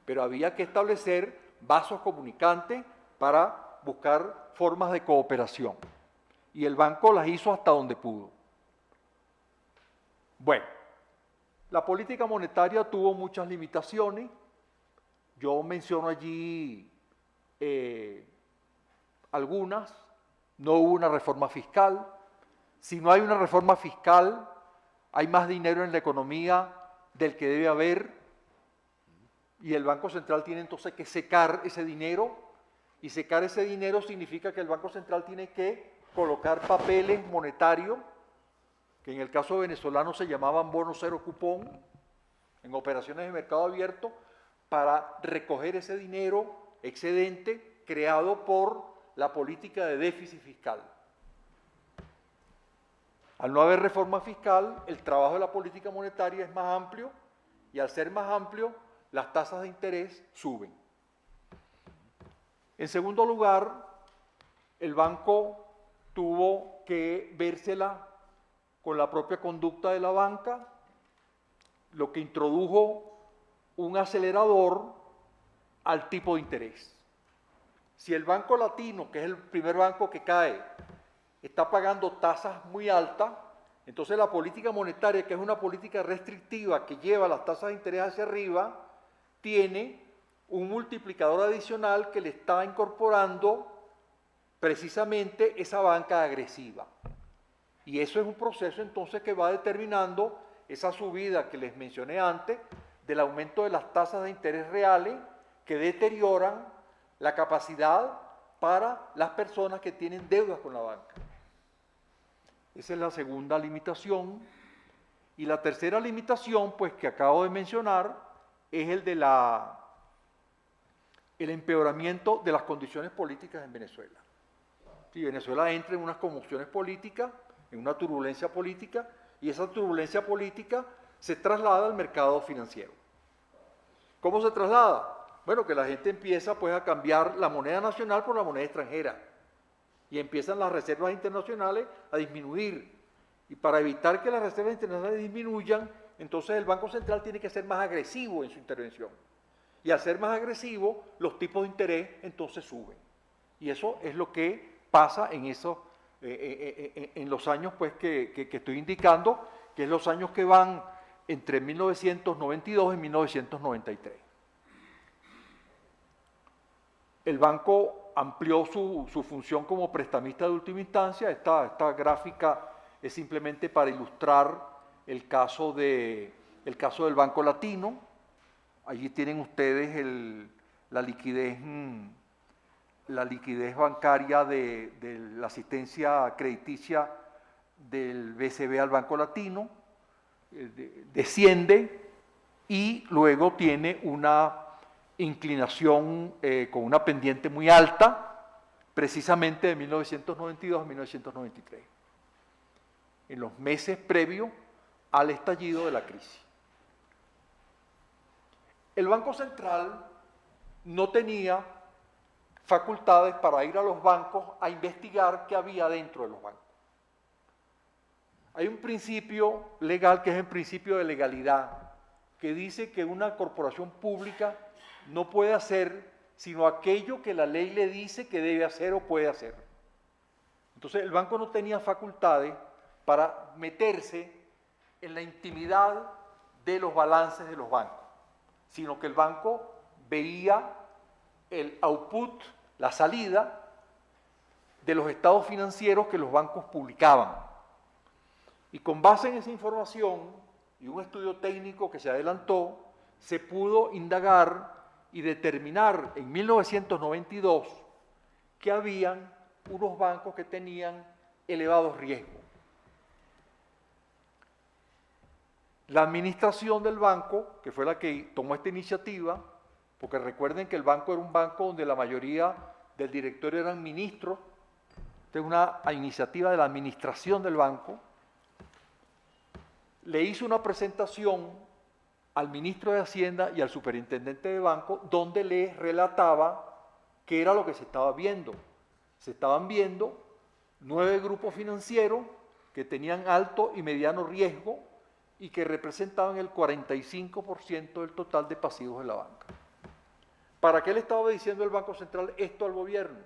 Speaker 2: pero había que establecer vasos comunicantes para buscar formas de cooperación. Y el banco las hizo hasta donde pudo. Bueno, la política monetaria tuvo muchas limitaciones. Yo menciono allí algunas. No hubo una reforma fiscal. Si no hay una reforma fiscal, hay más dinero en la economía del que debe haber. Y el Banco Central tiene entonces que secar ese dinero, y secar ese dinero significa que el Banco Central tiene que colocar papeles monetarios, que en el caso venezolano se llamaban bonos cero cupón, en operaciones de mercado abierto, para recoger ese dinero excedente creado por la política de déficit fiscal. Al no haber reforma fiscal, el trabajo de la política monetaria es más amplio, y al ser más amplio, las tasas de interés suben. En segundo lugar, el banco tuvo que vérsela con la propia conducta de la banca, lo que introdujo un acelerador al tipo de interés. Si el Banco Latino, que es el primer banco que cae, está pagando tasas muy altas, entonces la política monetaria, que es una política restrictiva que lleva las tasas de interés hacia arriba, tiene un multiplicador adicional que le está incorporando precisamente esa banca agresiva. Y eso es un proceso entonces que va determinando esa subida que les mencioné antes del aumento de las tasas de interés reales que deterioran la capacidad para las personas que tienen deudas con la banca. Esa es la segunda limitación. Y la tercera limitación, pues que acabo de mencionar, es el de el empeoramiento de las condiciones políticas en Venezuela. Si Venezuela entra en unas conmociones políticas, en una turbulencia política, y esa turbulencia política se traslada al mercado financiero. ¿Cómo se traslada? Bueno, que la gente empieza pues a cambiar la moneda nacional por la moneda extranjera, y empiezan las reservas internacionales a disminuir, y para evitar que las reservas internacionales disminuyan, entonces el Banco Central tiene que ser más agresivo en su intervención. Y al ser más agresivo, los tipos de interés entonces suben. Y eso es lo que pasa en los años pues, que estoy indicando, que es los años que van entre 1992 y 1993. El banco amplió su función como prestamista de última instancia. Esta gráfica es simplemente para ilustrar el caso del Banco Latino. Allí tienen ustedes la liquidez bancaria de la asistencia crediticia del BCB al Banco Latino, desciende y luego tiene una inclinación con una pendiente muy alta, precisamente de 1992 a 1993, en los meses previos al estallido de la crisis. El Banco Central no tenía facultades para ir a los bancos a investigar qué había dentro de los bancos. Hay un principio legal que es el principio de legalidad, que dice que una corporación pública no puede hacer sino aquello que la ley le dice que debe hacer o puede hacer. Entonces el banco no tenía facultades para meterse en la intimidad de los balances de los bancos, sino que el banco veía el output, la salida de los estados financieros que los bancos publicaban. Y con base en esa información y un estudio técnico que se adelantó, se pudo indagar y determinar en 1992 que habían unos bancos que tenían elevados riesgos. La administración del banco, que fue la que tomó esta iniciativa, porque recuerden que el banco era un banco donde la mayoría del directorio eran ministros, esta es una iniciativa de la administración del banco, le hizo una presentación al ministro de Hacienda y al superintendente de banco donde le relataba qué era lo que se estaba viendo. Se estaban viendo 9 grupos financieros que tenían alto y mediano riesgo y que representaban el 45% del total de pasivos de la banca. ¿Para qué le estaba diciendo el Banco Central esto al gobierno?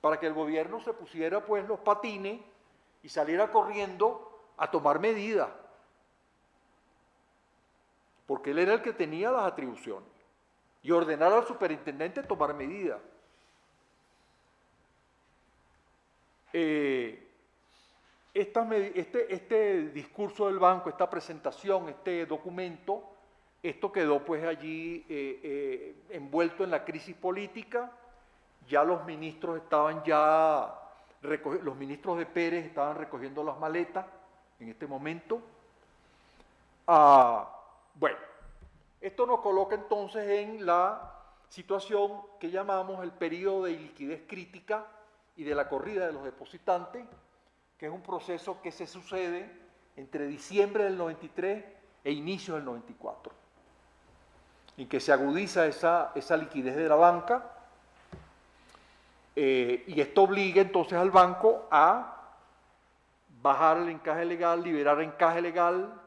Speaker 2: Para que el gobierno se pusiera pues los patines y saliera corriendo a tomar medidas. Porque él era el que tenía las atribuciones y ordenar al superintendente tomar medidas. Este discurso del banco, esta presentación, este documento, esto quedó pues allí envuelto en la crisis política. Ya los ministros los ministros de Pérez estaban recogiendo las maletas en este momento. Bueno, esto nos coloca entonces en la situación que llamamos el periodo de liquidez crítica y de la corrida de los depositantes, que es un proceso que se sucede entre diciembre del 93 e inicio del 94, en que se agudiza esa liquidez de la banca, y esto obliga entonces al banco a bajar el encaje legal, liberar el encaje legal,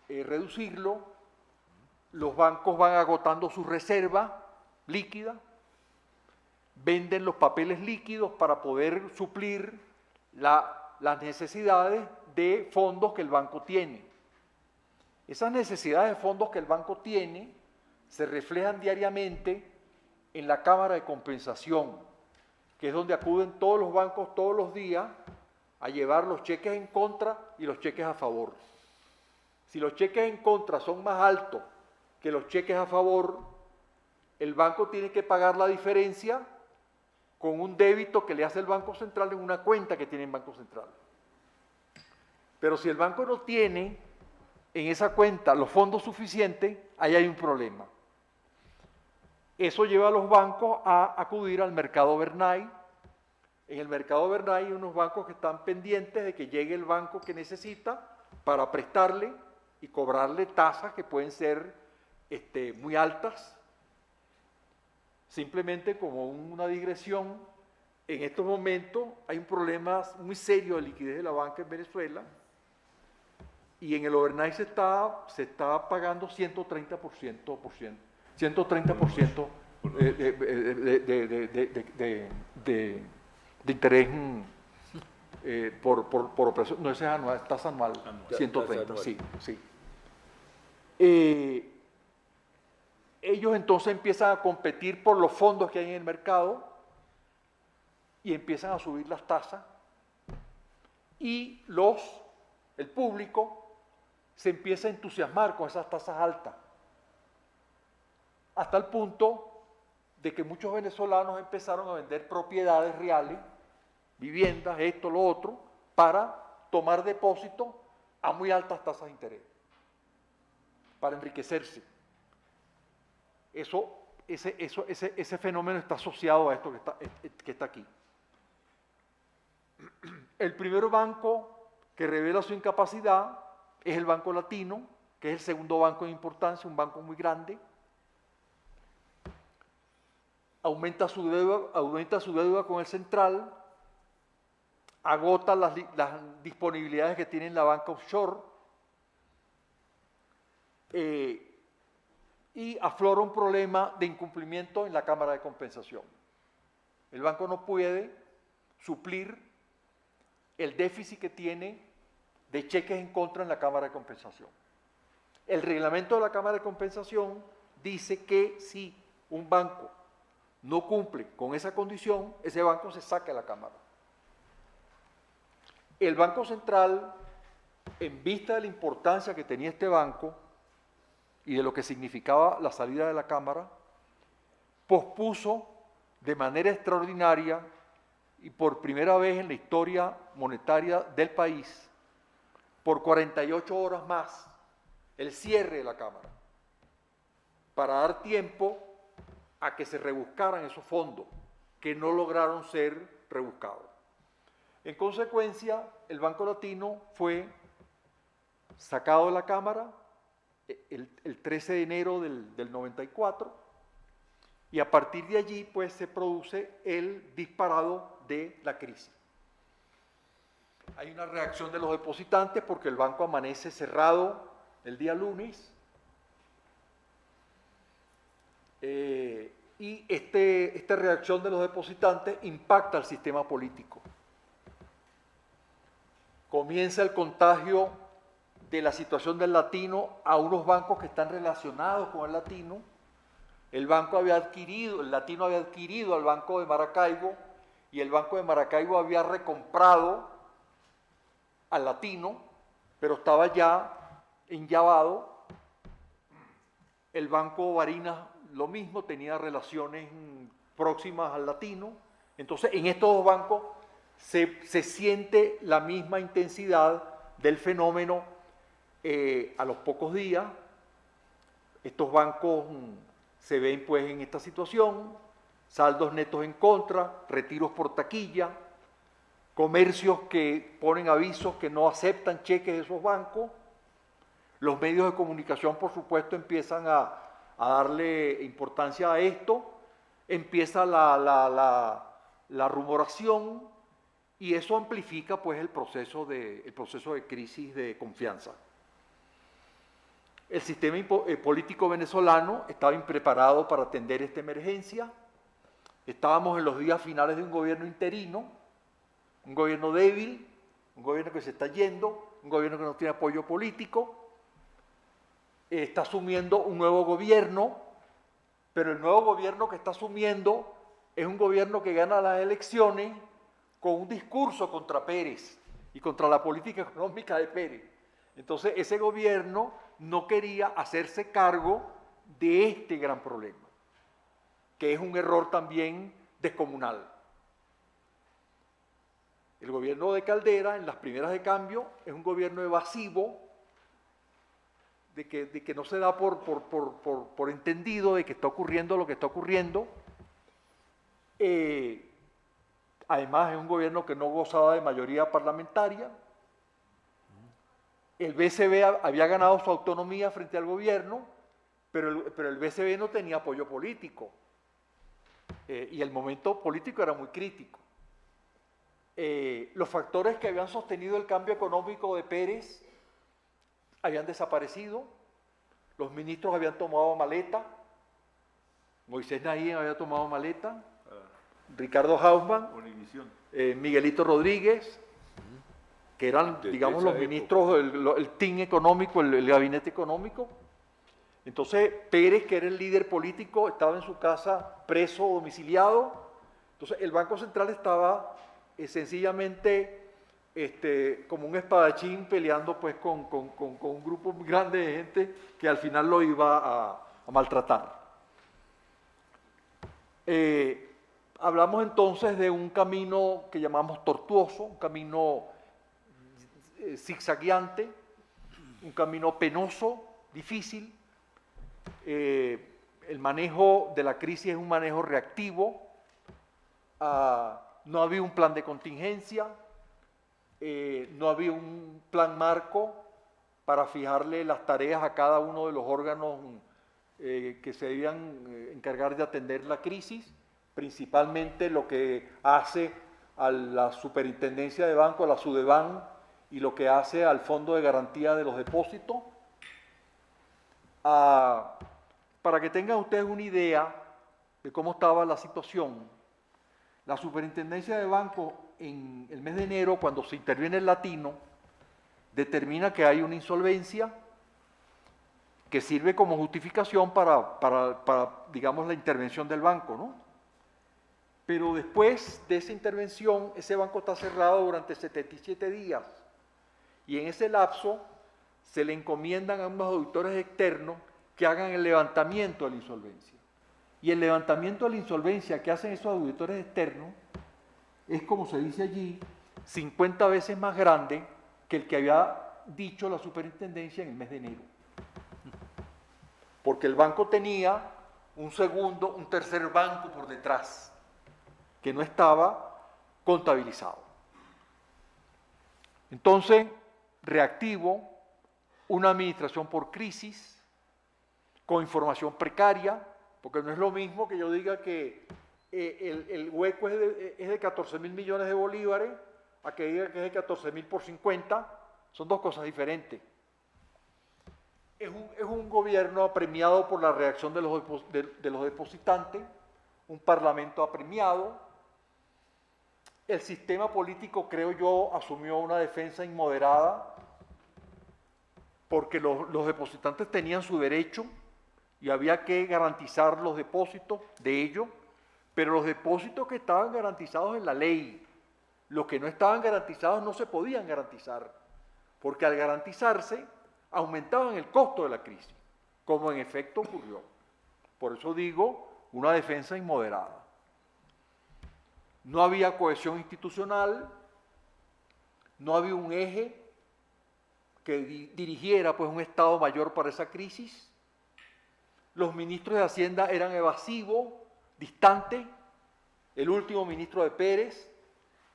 Speaker 2: reducirlo. Los bancos van agotando su reserva líquida, venden los papeles líquidos para poder suplir las necesidades de fondos que el banco tiene. Esas necesidades de fondos que el banco tiene se reflejan diariamente en la Cámara de Compensación, que es donde acuden todos los bancos todos los días a llevar los cheques en contra y los cheques a favor. Si los cheques en contra son más altos que los cheques a favor, el banco tiene que pagar la diferencia con un débito que le hace el Banco Central en una cuenta que tiene el Banco Central. Pero si el banco no tiene en esa cuenta los fondos suficientes, ahí hay un problema. Eso lleva a los bancos a acudir al mercado overnight. En el mercado overnight hay unos bancos que están pendientes de que llegue el banco que necesita para prestarle y cobrarle tasas que pueden ser muy altas. Simplemente como una digresión, en estos momentos hay un problema muy serio de liquidez de la banca en Venezuela y en el overnight se está pagando 130% de interés por operación. No, ese es anual, tasa anual, 130, sí. Ellos entonces empiezan a competir por los fondos que hay en el mercado y empiezan a subir las tasas y el público se empieza a entusiasmar con esas tasas altas hasta el punto de que muchos venezolanos empezaron a vender propiedades reales, viviendas, esto, lo otro, para tomar depósito a muy altas tasas de interés, para enriquecerse. Ese fenómeno está asociado a esto que está aquí. El primer banco que revela su incapacidad es el Banco Latino, que es el segundo banco de importancia, un banco muy grande. Aumenta su deuda con el central, agota las disponibilidades que tiene la banca offshore y aflora un problema de incumplimiento en la Cámara de Compensación. El banco no puede suplir el déficit que tiene de cheques en contra en la Cámara de Compensación. El reglamento de la Cámara de Compensación dice que si un banco no cumple con esa condición, ese banco se saca de la Cámara. El Banco Central, en vista de la importancia que tenía este banco y de lo que significaba la salida de la Cámara, pospuso de manera extraordinaria y por primera vez en la historia monetaria del país, por 48 horas más, el cierre de la Cámara, para dar tiempo a que se rebuscaran esos fondos que no lograron ser rebuscados. En consecuencia, el Banco Latino fue sacado de la Cámara el 13 de enero del 94 y a partir de allí pues se produce el disparado de la crisis. Hay una reacción de los depositantes porque el banco amanece cerrado el día lunes y esta reacción de los depositantes impacta al sistema político. Comienza el contagio de la situación del latino a unos bancos que están relacionados con el latino. El latino había adquirido al Banco de Maracaibo y el Banco de Maracaibo había recomprado al latino, pero estaba ya enllavado. El Banco Barinas lo mismo, tenía relaciones próximas al latino. Entonces, en estos dos bancos se siente la misma intensidad del fenómeno a los pocos días. Estos bancos se ven pues en esta situación, saldos netos en contra, retiros por taquilla, comercios que ponen avisos que no aceptan cheques de esos bancos. Los medios de comunicación, por supuesto, empiezan a darle importancia a esto, empieza la rumoración y eso amplifica pues el proceso de crisis de confianza. El sistema político venezolano estaba impreparado para atender esta emergencia. Estábamos en los días finales de un gobierno interino, un gobierno débil, un gobierno que se está yendo, un gobierno que no tiene apoyo político. Está asumiendo un nuevo gobierno, pero el nuevo gobierno que está asumiendo es un gobierno que gana las elecciones con un discurso contra Pérez y contra la política económica de Pérez. Entonces ese gobierno no quería hacerse cargo de este gran problema, que es un error también descomunal. El gobierno de Caldera, en las primeras de cambio, es un gobierno evasivo, de que no se da por entendido de que está ocurriendo lo que está ocurriendo. Además, es un gobierno que no gozaba de mayoría parlamentaria. El BCB había ganado su autonomía frente al gobierno, pero el BCB no tenía apoyo político. Y el momento político era muy crítico. Los factores que habían sostenido el cambio económico de Pérez habían desaparecido, los ministros habían tomado maleta, Moisés Naím había tomado maleta, Ricardo Hausmann, Miguelito Rodríguez, que eran, digamos, los ministros, el team económico, el gabinete económico. Entonces Pérez, que era el líder político, estaba en su casa preso, domiciliado. Entonces el Banco Central estaba sencillamente como un espadachín peleando pues con un grupo muy grande de gente que al final lo iba a maltratar. Hablamos entonces de un camino que llamamos tortuoso, un camino zigzagueante, un camino penoso, difícil. El manejo de la crisis es un manejo reactivo. No había un plan de contingencia, no había un plan marco para fijarle las tareas a cada uno de los órganos que se debían encargar de atender la crisis, principalmente lo que hace a la Superintendencia de Banco, a la Sudeban, y lo que hace al Fondo de Garantía de los Depósitos. Para que tengan ustedes una idea de cómo estaba la situación, la Superintendencia de Banco en el mes de enero, cuando se interviene el latino, determina que hay una insolvencia que sirve como justificación para digamos, la intervención del banco, ¿no? Pero después de esa intervención, ese banco está cerrado durante 77 días. Y en ese lapso se le encomiendan a unos auditores externos que hagan el levantamiento de la insolvencia. Y el levantamiento de la insolvencia que hacen esos auditores externos es, como se dice allí, 50 veces más grande que el que había dicho la superintendencia en el mes de enero. Porque el banco tenía un tercer banco por detrás, que no estaba contabilizado. Entonces, reactivo, una administración por crisis, con información precaria, porque no es lo mismo que yo diga que el hueco es de 14.000 millones de bolívares, a que diga que es de 14.000 por 50, son dos cosas diferentes. Es un gobierno apremiado por la reacción de los depositantes, un parlamento apremiado. El sistema político, creo yo, asumió una defensa inmoderada porque los depositantes tenían su derecho y había que garantizar los depósitos de ellos, pero los depósitos que estaban garantizados en la ley, los que no estaban garantizados no se podían garantizar, porque al garantizarse aumentaban el costo de la crisis, como en efecto ocurrió. Por eso digo, una defensa inmoderada. No había cohesión institucional, no había un eje que dirigiera pues, un Estado mayor para esa crisis. Los ministros de Hacienda eran evasivos, distantes. El último ministro de Pérez,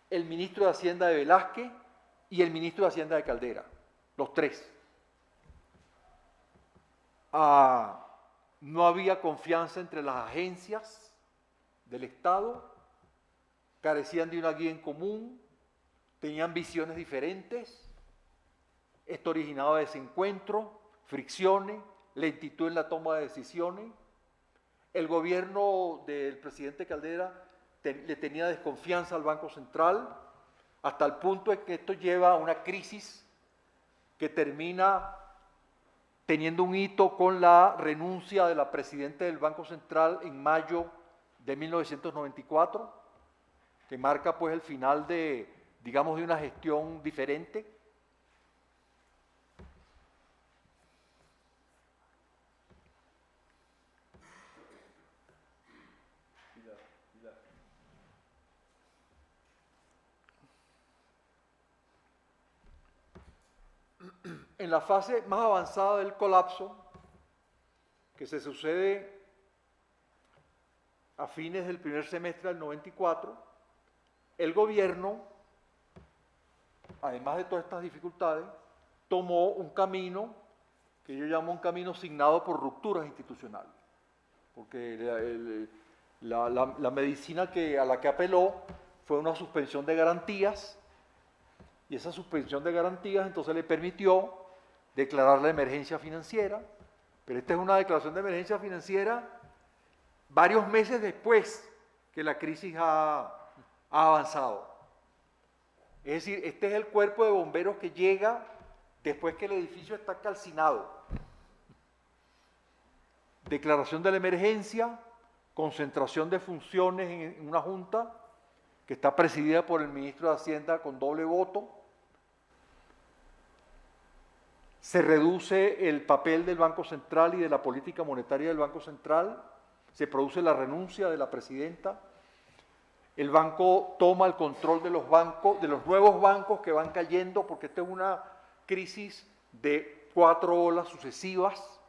Speaker 2: el ministro de Hacienda de Velázquez y el ministro de Hacienda de Caldera, los tres. No había confianza entre las agencias del Estado, carecían de una guía en común, tenían visiones diferentes. Esto originaba desencuentros, fricciones, lentitud en la toma de decisiones. El gobierno del presidente Caldera le tenía desconfianza al Banco Central, hasta el punto de que esto lleva a una crisis que termina teniendo un hito con la renuncia de la presidenta del Banco Central en mayo de 1994, que marca pues el final de, digamos, de una gestión diferente. En la fase más avanzada del colapso, que se sucede a fines del primer semestre del 94, el gobierno, además de todas estas dificultades, tomó un camino que yo llamo un camino signado por rupturas institucionales, porque la medicina a la que apeló fue una suspensión de garantías, y esa suspensión de garantías entonces le permitió declarar la emergencia financiera, pero esta es una declaración de emergencia financiera varios meses después que la crisis ha avanzado. Es decir, este es el cuerpo de bomberos que llega después que el edificio está calcinado. Declaración de la emergencia, concentración de funciones en una junta que está presidida por el ministro de Hacienda con doble voto. Se reduce el papel del Banco Central y de la política monetaria del Banco Central. se produce la renuncia de la presidenta, el banco toma el control de los bancos, de los nuevos bancos que van cayendo, porque esta es una crisis de 4 olas sucesivas.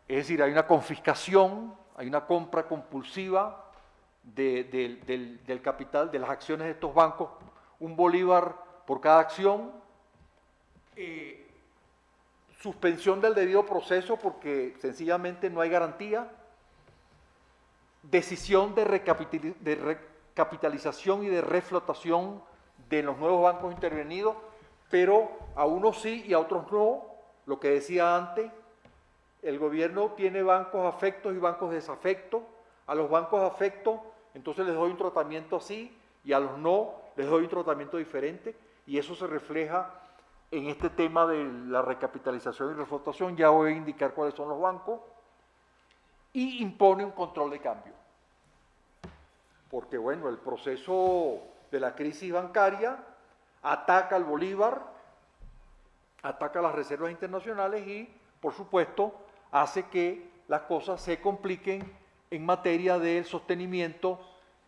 Speaker 2: Es decir, hay una confiscación, hay una compra compulsiva del capital, de las acciones de estos bancos, un bolívar por cada acción, suspensión del debido proceso porque sencillamente no hay garantía, decisión de recapitalización y de reflotación de los nuevos bancos intervenidos, pero a unos sí y a otros no, lo que decía antes. El gobierno tiene bancos afectos y bancos desafectos. A los bancos afectos, entonces les doy un tratamiento así, y a los no, les doy un tratamiento diferente, y eso se refleja en este tema de la recapitalización y reflotación. Ya voy a indicar cuáles son los bancos, y impone un control de cambio. Porque, bueno, el proceso de la crisis bancaria ataca al bolívar, ataca las reservas internacionales y, por supuesto, hace que las cosas se compliquen en materia del sostenimiento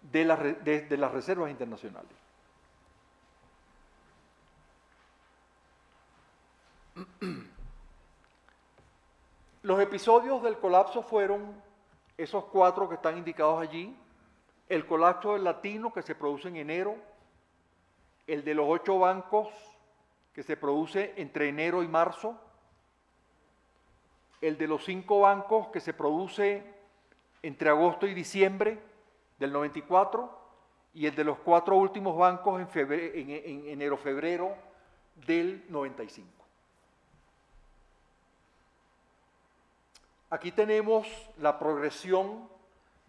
Speaker 2: de las reservas internacionales. Los episodios del colapso fueron esos 4 que están indicados allí: el colapso del Latino, que se produce en enero, el de los 8 bancos, que se produce entre enero y marzo, el de los 5 bancos, que se produce entre agosto y diciembre del 94, y el de los 4 últimos bancos en enero-febrero del 95. Aquí tenemos la progresión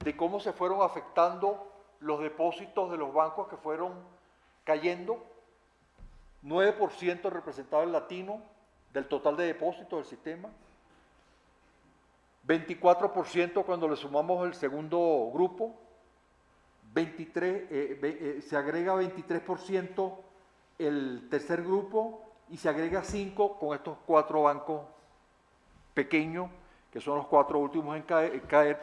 Speaker 2: de cómo se fueron afectando los depósitos de los bancos que fueron cayendo. 9% representaba el Latino del total de depósitos del sistema. 24% cuando le sumamos el segundo grupo. Se agrega 23% el tercer grupo y se agrega 5 con estos 4 bancos pequeños, que son los 4 últimos en caer,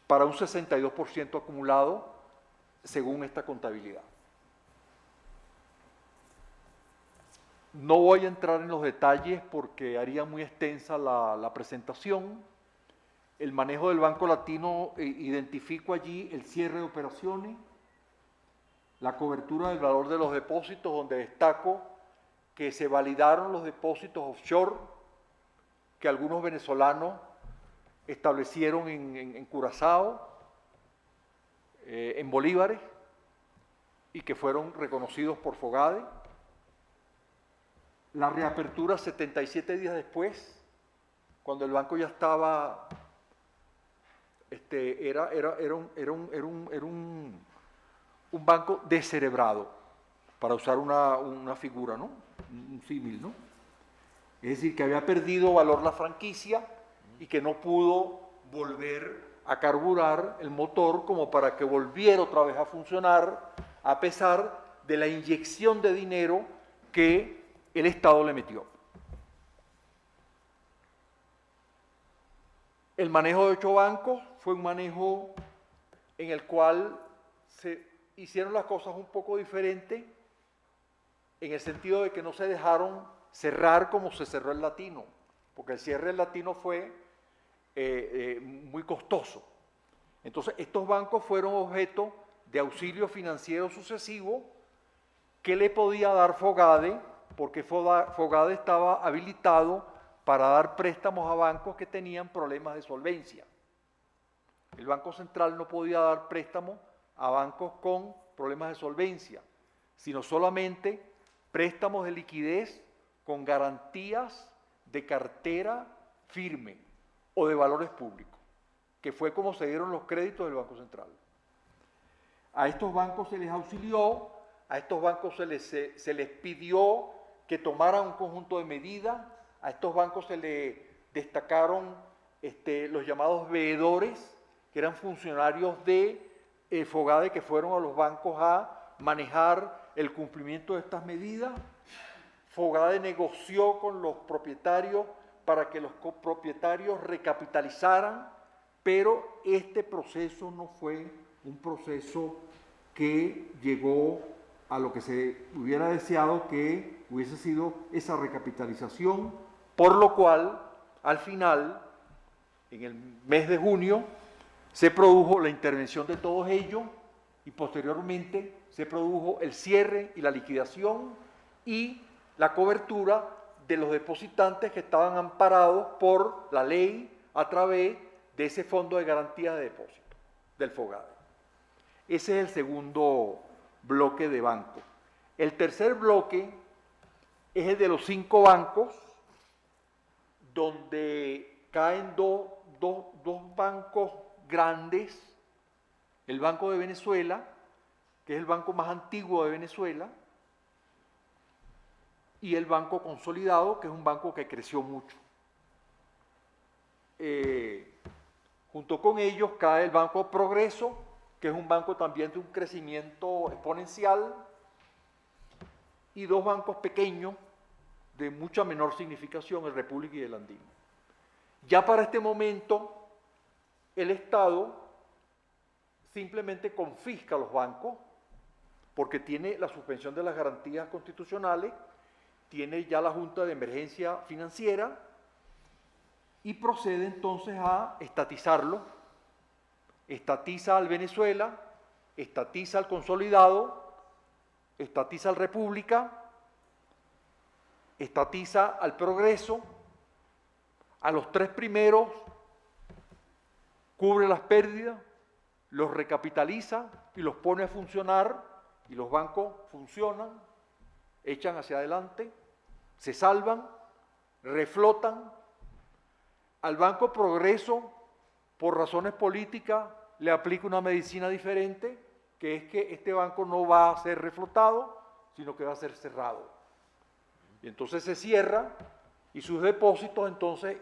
Speaker 2: para un 62% acumulado según esta contabilidad. No voy a entrar en los detalles porque haría muy extensa la presentación. El manejo del Banco Latino, identifico allí el cierre de operaciones, la cobertura del valor de los depósitos, donde destaco que se validaron los depósitos offshore que algunos venezolanos establecieron en Curazao, en bolívares, y que fueron reconocidos por Fogade. La reapertura 77 días después, cuando el banco ya estaba, era un banco descerebrado, para usar una figura, ¿no? Un símil, ¿no? Es decir, que había perdido valor la franquicia y que no pudo volver a carburar el motor como para que volviera otra vez a funcionar, a pesar de la inyección de dinero que el Estado le metió. El manejo de 8 bancos fue un manejo en el cual se hicieron las cosas un poco diferentes, en el sentido de que no se dejaron cerrar como se cerró el Latino, porque el cierre del Latino fue muy costoso. Entonces, estos bancos fueron objeto de auxilio financiero sucesivo que le podía dar Fogade, porque Fogade estaba habilitado para dar préstamos a bancos que tenían problemas de solvencia. El Banco Central no podía dar préstamos a bancos con problemas de solvencia, sino solamente préstamos de liquidez con garantías de cartera firme o de valores públicos, que fue como se dieron los créditos del Banco Central. A estos bancos se les auxilió, a estos bancos se les pidió que tomaran un conjunto de medidas, a estos bancos se les destacaron los llamados veedores, que eran funcionarios de Fogade, que fueron a los bancos a manejar el cumplimiento de estas medidas. Fogade negoció con los propietarios para que los copropietarios recapitalizaran, pero este proceso no fue un proceso que llegó a lo que se hubiera deseado que hubiese sido esa recapitalización, por lo cual, al final, en el mes de junio, se produjo la intervención de todos ellos y posteriormente se produjo el cierre y la liquidación y la cobertura de los depositantes que estaban amparados por la ley a través de ese fondo de garantía de depósito del FOGADE. Ese es el segundo bloque de bancos. El tercer bloque es el de los 5 bancos, donde caen dos bancos grandes, el Banco de Venezuela, que es el banco más antiguo de Venezuela, y el Banco Consolidado, que es un banco que creció mucho. Junto con ellos cae el Banco Progreso, que es un banco también de un crecimiento exponencial, y 2 bancos pequeños de mucha menor significación, el República y el Andino. Ya para este momento, el Estado simplemente confisca los bancos, porque tiene la suspensión de las garantías constitucionales, tiene ya la Junta de Emergencia Financiera, y procede entonces a estatizarlo. Estatiza al Venezuela, estatiza al Consolidado, estatiza al República, estatiza al Progreso. A los 3 primeros cubre las pérdidas, los recapitaliza y los pone a funcionar, y los bancos funcionan, echan hacia adelante, se salvan, reflotan. Al Banco Progreso, por razones políticas, le aplica una medicina diferente, que es que este banco no va a ser reflotado, sino que va a ser cerrado. Y entonces se cierra y sus depósitos entonces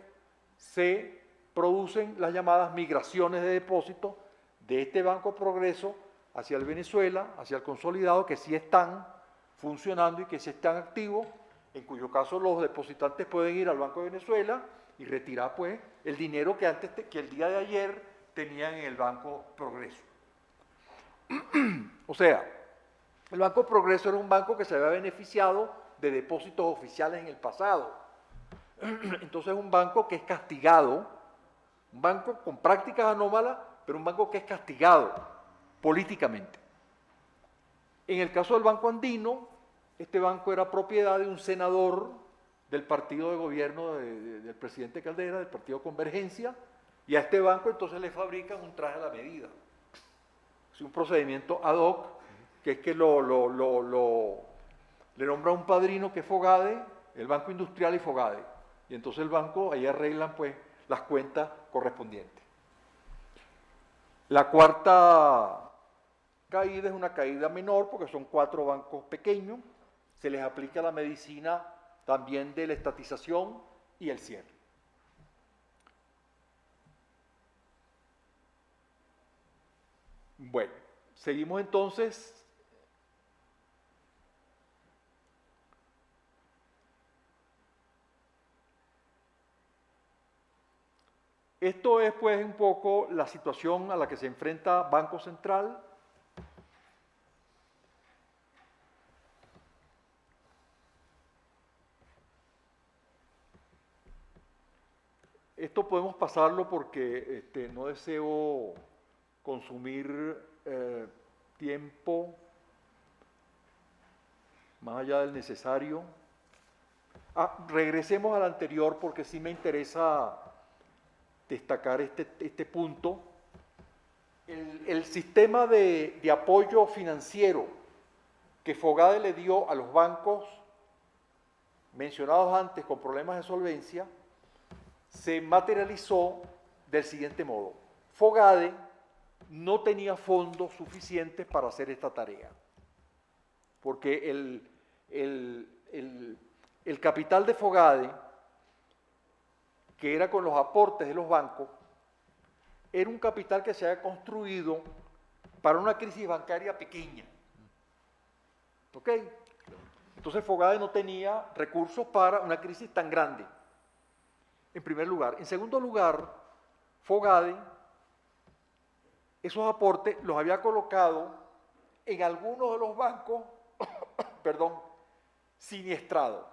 Speaker 2: se producen las llamadas migraciones de depósitos de este Banco Progreso hacia el Venezuela, hacia el Consolidado, que sí están funcionando y que sí están activos, en cuyo caso los depositantes pueden ir al Banco de Venezuela y retirar pues el dinero que el día de ayer tenían en el Banco Progreso. O sea, el Banco Progreso era un banco que se había beneficiado de depósitos oficiales en el pasado. Entonces es un banco que es castigado, un banco con prácticas anómalas, pero un banco que es castigado políticamente. En el caso del Banco Andino, este banco era propiedad de un senador del partido de gobierno del presidente Caldera, del partido Convergencia, y a este banco entonces le fabrican un traje a la medida. Es un procedimiento ad hoc, que es que le nombra un padrino que es Fogade, el Banco Industrial y Fogade, y entonces el banco, ahí arreglan pues las cuentas correspondientes. La cuarta caída es una caída menor, porque son 4 bancos pequeños, se les aplica la medicina también de la estatización y el cierre. Bueno, seguimos entonces. Esto es pues un poco la situación a la que se enfrenta Banco Central. Esto podemos pasarlo porque no deseo consumir tiempo más allá del necesario. Regresemos al anterior porque sí me interesa destacar este punto. El sistema de apoyo financiero que Fogade le dio a los bancos mencionados antes con problemas de solvencia se materializó del siguiente modo. Fogade no tenía fondos suficientes para hacer esta tarea, porque el capital de Fogade, que era con los aportes de los bancos, era un capital que se había construido para una crisis bancaria pequeña. ¿Ok? Entonces Fogade no tenía recursos para una crisis tan grande. en primer lugar. En segundo lugar, Fogade, esos aportes los había colocado en algunos de los bancos, perdón, siniestrados.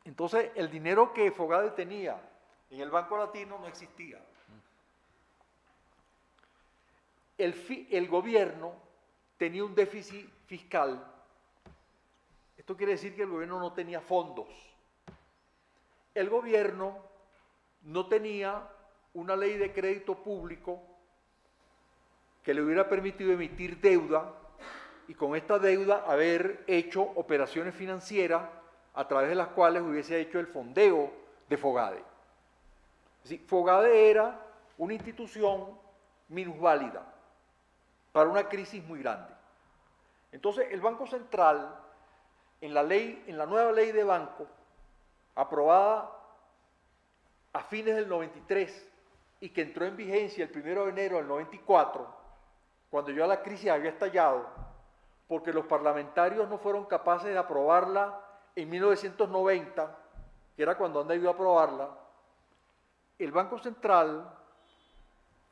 Speaker 2: Entonces, el dinero que Fogade tenía en el Banco Latino no existía. El gobierno tenía un déficit fiscal. Esto quiere decir que el gobierno no tenía fondos. El gobierno no tenía una ley de crédito público que le hubiera permitido emitir deuda y con esta deuda haber hecho operaciones financieras a través de las cuales hubiese hecho el fondeo de Fogade. Es decir, Fogade era una institución minusválida para una crisis muy grande. Entonces, el Banco Central, en la nueva ley de banco, aprobada a fines del 93 y que entró en vigencia el 1 de enero del 94, cuando ya la crisis había estallado, porque los parlamentarios no fueron capaces de aprobarla en 1990, que era cuando han debido aprobarla, el Banco Central,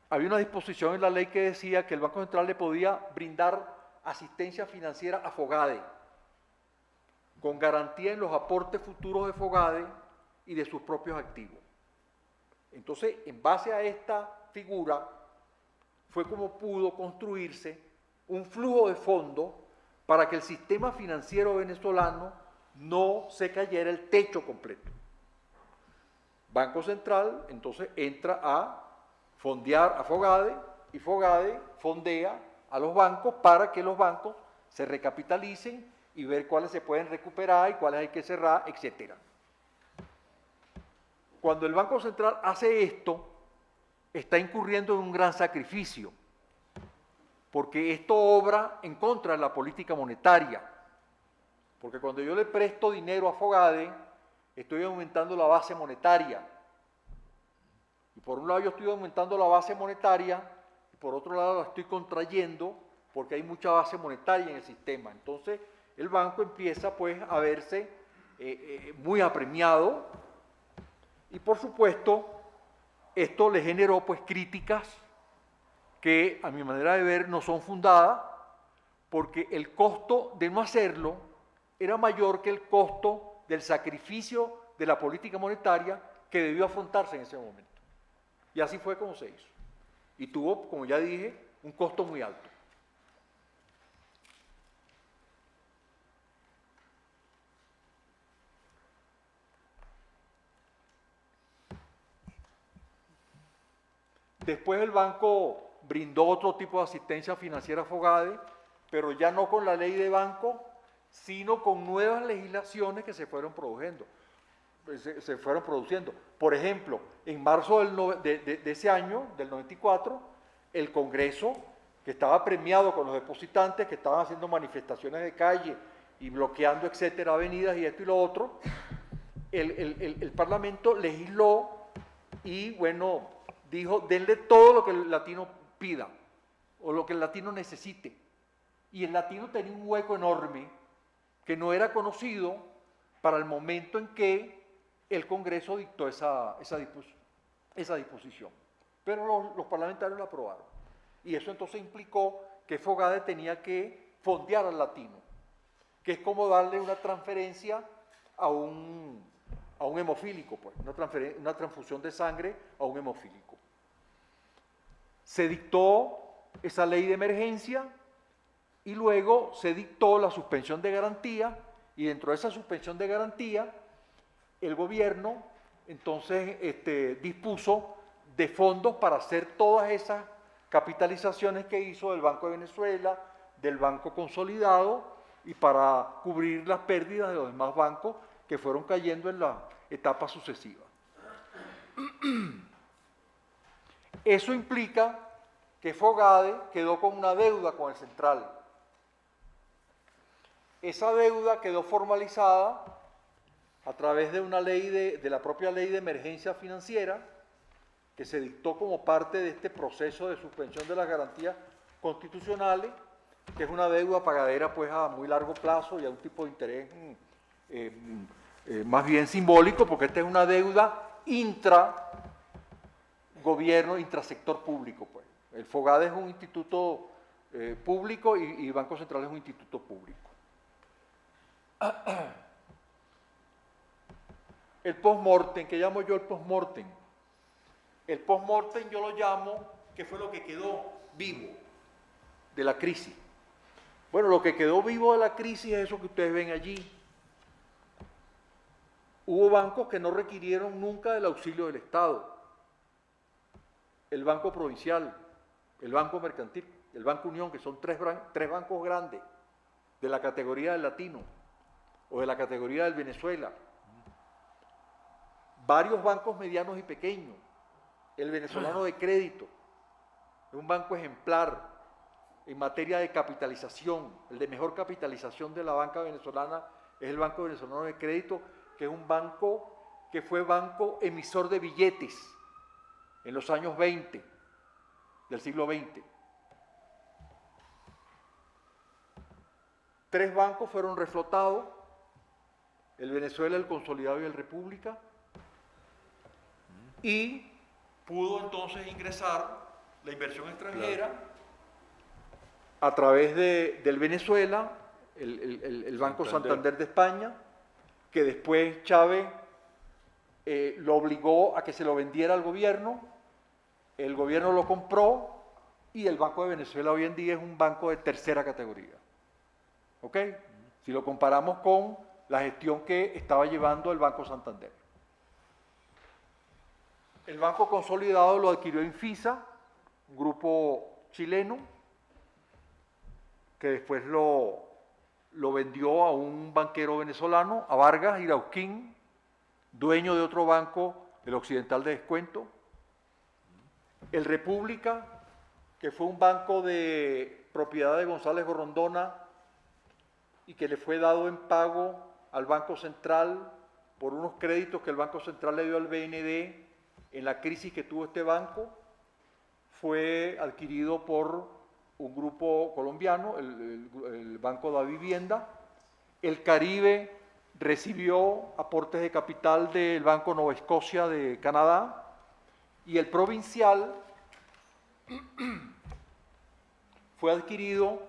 Speaker 2: había una disposición en la ley que decía que el Banco Central le podía brindar asistencia financiera a Fogade, con garantía en los aportes futuros de Fogade y de sus propios activos. Entonces, en base a esta figura, fue como pudo construirse un flujo de fondos para que el sistema financiero venezolano no se cayera el techo completo. Banco Central, entonces, entra a fondear a Fogade y Fogade fondea a los bancos para que los bancos se recapitalicen y ver cuáles se pueden recuperar y cuáles hay que cerrar, etc. Cuando el Banco Central hace esto, está incurriendo en un gran sacrificio, porque esto obra en contra de la política monetaria. Porque cuando yo le presto dinero a Fogade, estoy aumentando la base monetaria. Y por un lado yo estoy aumentando la base monetaria, y por otro lado la estoy contrayendo, porque hay mucha base monetaria en el sistema. Entonces el banco empieza pues a verse muy apremiado, y por supuesto esto le generó pues críticas que a mi manera de ver no son fundadas, porque el costo de no hacerlo era mayor que el costo del sacrificio de la política monetaria que debió afrontarse en ese momento. Y así fue como se hizo. Y tuvo, como ya dije, un costo muy alto. Después el banco brindó otro tipo de asistencia financiera a Fogade, pero ya no con la ley de banco, sino con nuevas legislaciones que se fueron produciendo. Por ejemplo, en marzo de ese año, del 94, el Congreso, que estaba premiado con los depositantes, que estaban haciendo manifestaciones de calle y bloqueando, etcétera, avenidas y esto y lo otro, el Parlamento legisló y, bueno, dijo, denle todo lo que el latino pida o lo que el latino necesite. Y el latino tenía un hueco enorme que no era conocido para el momento en que el Congreso dictó esa disposición. Pero los parlamentarios la aprobaron. Y eso entonces implicó que Fogade tenía que fondear al latino, que es como darle una transferencia a un hemofílico, pues, una transfusión de sangre a un hemofílico. Se dictó esa ley de emergencia y luego se dictó la suspensión de garantía, y dentro de esa suspensión de garantía el gobierno entonces dispuso de fondos para hacer todas esas capitalizaciones que hizo del Banco de Venezuela, del Banco Consolidado, y para cubrir las pérdidas de los demás bancos que fueron cayendo en la etapa sucesiva. Eso implica que Fogade quedó con una deuda con el Central. Esa deuda quedó formalizada a través de una ley de la propia ley de emergencia financiera, que se dictó como parte de este proceso de suspensión de las garantías constitucionales, que es una deuda pagadera pues a muy largo plazo y a un tipo de interés más bien simbólico, porque esta es una deuda intragobierno, intrasector público, pues. El FOGADE es un instituto público y Banco Central es un instituto público. El post-mortem, ¿qué llamo yo el post-mortem? El post-mortem yo lo llamo, ¿qué fue lo que quedó vivo de la crisis? Bueno, lo que quedó vivo de la crisis es eso que ustedes ven allí. Hubo bancos que no requirieron nunca del auxilio del Estado. El Banco Provincial, el Banco Mercantil, el Banco Unión, que son tres bancos grandes de la categoría del Latino o de la categoría del Venezuela. Varios bancos medianos y pequeños. El Venezolano de Crédito, es un banco ejemplar en materia de capitalización. El de mejor capitalización de la banca venezolana es el Banco Venezolano de Crédito, que es un banco que fue banco emisor de billetes en los años 20 del siglo XX. 3 bancos fueron reflotados, el Venezuela, el Consolidado y el República, y pudo entonces ingresar la inversión extranjera a través del Venezuela, el Banco Santander de España, que después Chávez lo obligó a que se lo vendiera al gobierno, el gobierno lo compró y el Banco de Venezuela hoy en día es un banco de tercera categoría. ¿Ok? Si lo comparamos con la gestión que estaba llevando el Banco Santander. El Banco Consolidado lo adquirió Infisa, un grupo chileno, que después lo vendió a un banquero venezolano, a Vargas Irausquín, dueño de otro banco, el Occidental de Descuento. El República, que fue un banco de propiedad de González Gorrondona y que le fue dado en pago al Banco Central por unos créditos que el Banco Central le dio al BND en la crisis que tuvo este banco, fue adquirido por un grupo colombiano, el Banco de la Vivienda. El Caribe recibió aportes de capital del Banco Nova Escocia de Canadá, y el Provincial fue adquirido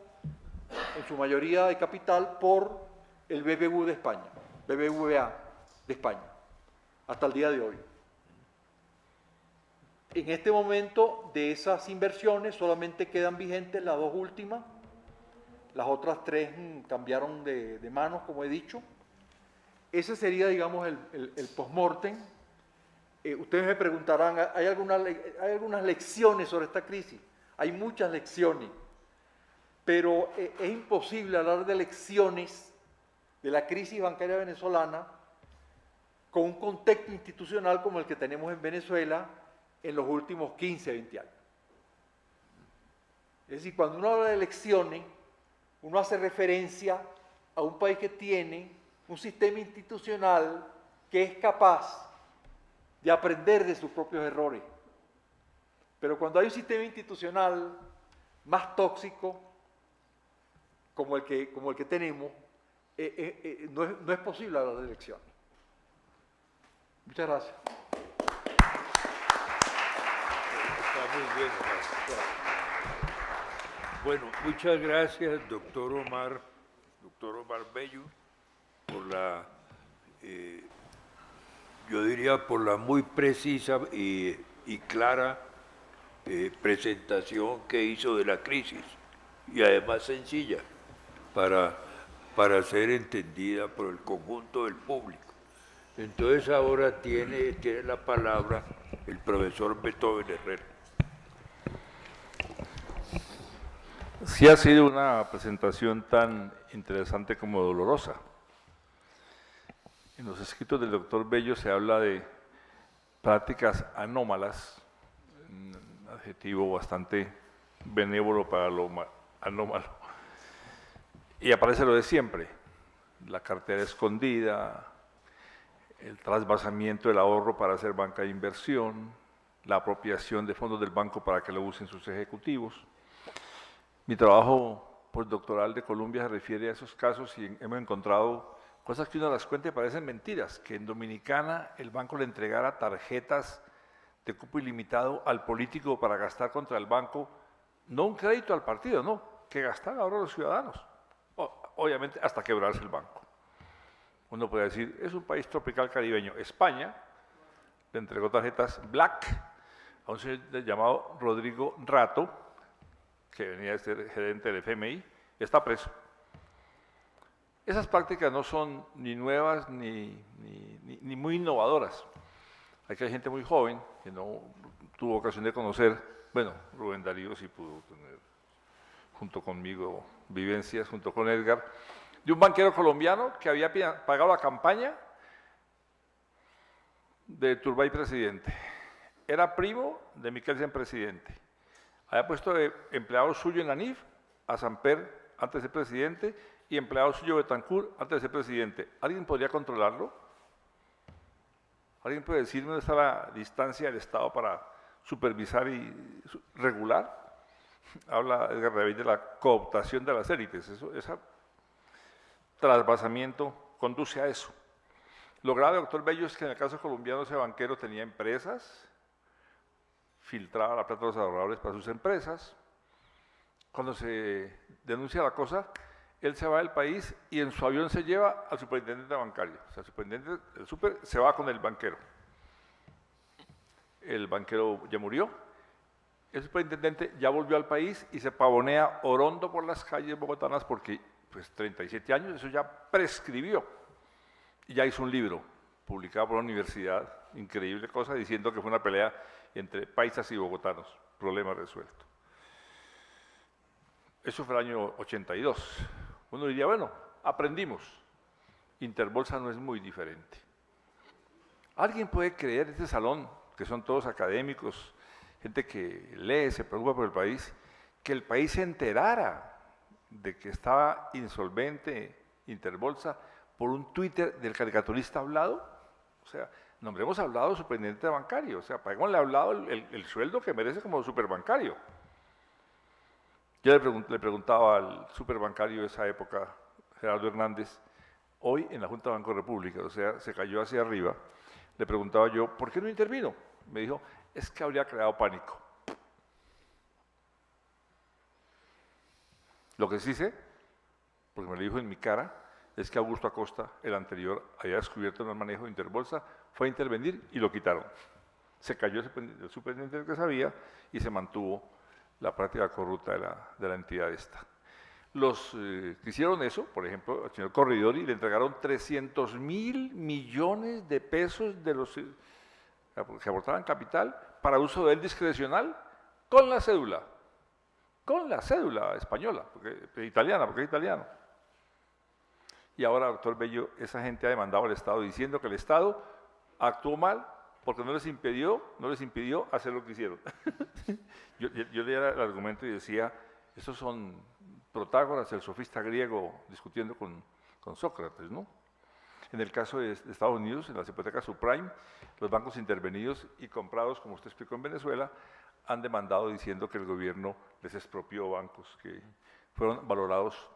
Speaker 2: en su mayoría de capital por el BBVA de España, hasta el día de hoy. En este momento, de esas inversiones, solamente quedan vigentes las 2 últimas. Las otras 3 cambiaron de manos, como he dicho. Ese sería, digamos, el post-mortem. Ustedes me preguntarán, ¿hay algunas lecciones sobre esta crisis? Hay muchas lecciones, pero es imposible hablar de lecciones de la crisis bancaria venezolana con un contexto institucional como el que tenemos en Venezuela en los últimos 15, 20 años. Es decir, cuando uno habla de lecciones, uno hace referencia a un país que tiene un sistema institucional que es capaz de aprender de sus propios errores. Pero cuando hay un sistema institucional más tóxico, como el que tenemos, no es posible hablar de lecciones. Muchas gracias.
Speaker 1: Muy bien, bueno, muchas gracias, doctor Omar Bello, por la, yo diría, por la muy precisa y clara presentación que hizo de la crisis, y además sencilla, para ser entendida por el conjunto del público. Entonces ahora tiene la palabra el profesor Beethoven Herrera.
Speaker 3: Sí ha sido una presentación tan interesante como dolorosa. En los escritos del doctor Bello se habla de prácticas anómalas, un adjetivo bastante benévolo para lo anómalo. Y aparece lo de siempre, la cartera escondida, el trasvasamiento del ahorro para hacer banca de inversión, la apropiación de fondos del banco para que lo usen sus ejecutivos. Mi trabajo postdoctoral de Colombia se refiere a esos casos y hemos encontrado cosas que uno las cuenta y parecen mentiras, que en Dominicana el banco le entregara tarjetas de cupo ilimitado al político para gastar contra el banco, no un crédito al partido, no, que gastaran ahora los ciudadanos, obviamente hasta quebrarse el banco. Uno puede decir, es un país tropical caribeño. España le entregó tarjetas Black a un señor llamado Rodrigo Rato, que venía de ser gerente del FMI, y está preso. Esas prácticas no son ni nuevas ni muy innovadoras. Aquí hay gente muy joven que no tuvo ocasión de conocer, bueno, Rubén Darío sí pudo tener, junto conmigo, vivencias, junto con Edgar, de un banquero colombiano que había pagado la campaña de Turbay presidente. Era primo de Mikkelsen presidente. Había puesto de empleado suyo en la NIF a Samper antes de ser presidente y empleado suyo Betancourt antes de ser presidente. ¿Alguien podría controlarlo? ¿Alguien puede decirme dónde está la distancia del Estado para supervisar y regular? Habla Edgar David de la cooptación de las élites. Ese trasvasamiento conduce a eso. Lo grave, doctor Bello, es que en el caso colombiano ese banquero tenía empresas, filtraba la plata de los ahorradores para sus empresas. Cuando se denuncia la cosa, él se va del país y en su avión se lleva al superintendente bancario. O sea, el superintendente del super se va con el banquero. El banquero ya murió. El superintendente ya volvió al país y se pavonea orondo por las calles bogotanas porque, pues, 37 años, eso ya prescribió. Y ya hizo un libro publicado por la universidad, increíble cosa, diciendo que fue una pelea entre paisas y bogotanos, problema resuelto. Eso fue el año 82. Uno diría, bueno, aprendimos. Interbolsa no es muy diferente. ¿Alguien puede creer en este salón, que son todos académicos, gente que lee, se preocupa por el país, que el país se enterara de que estaba insolvente Interbolsa por un Twitter del caricaturista Hablado? O sea, nombremos a Hablado superintendente bancario, o sea, paguémosle a Hablado el sueldo que merece como superbancario. Yo le preguntaba al superbancario de esa época, Gerardo Hernández, hoy en la Junta de Banco de República, o sea, se cayó hacia arriba, le preguntaba yo, ¿por qué no intervino? Me dijo, es que habría creado pánico. Lo que sí sé, porque me lo dijo en mi cara, es que Augusto Acosta, el anterior, había descubierto en el manejo de Interbolsa, fue a intervenir y lo quitaron. Se cayó el superintendente que sabía y se mantuvo la práctica corrupta de la entidad esta. Los que hicieron eso, por ejemplo, al señor Corridori le entregaron 300.000 millones de pesos de los que aportaban capital para uso de él discrecional con la cédula española, italiana, porque es italiano. Y ahora, doctor Bello, esa gente ha demandado al Estado diciendo que el Estado actuó mal porque no les impidió hacer lo que hicieron. yo leía el argumento y decía, esos son Protágoras, el sofista griego, discutiendo con Sócrates, ¿no? En el caso de Estados Unidos, en las hipotecas subprime, los bancos intervenidos y comprados, como usted explicó en Venezuela, han demandado diciendo que el gobierno les expropió bancos que fueron valorados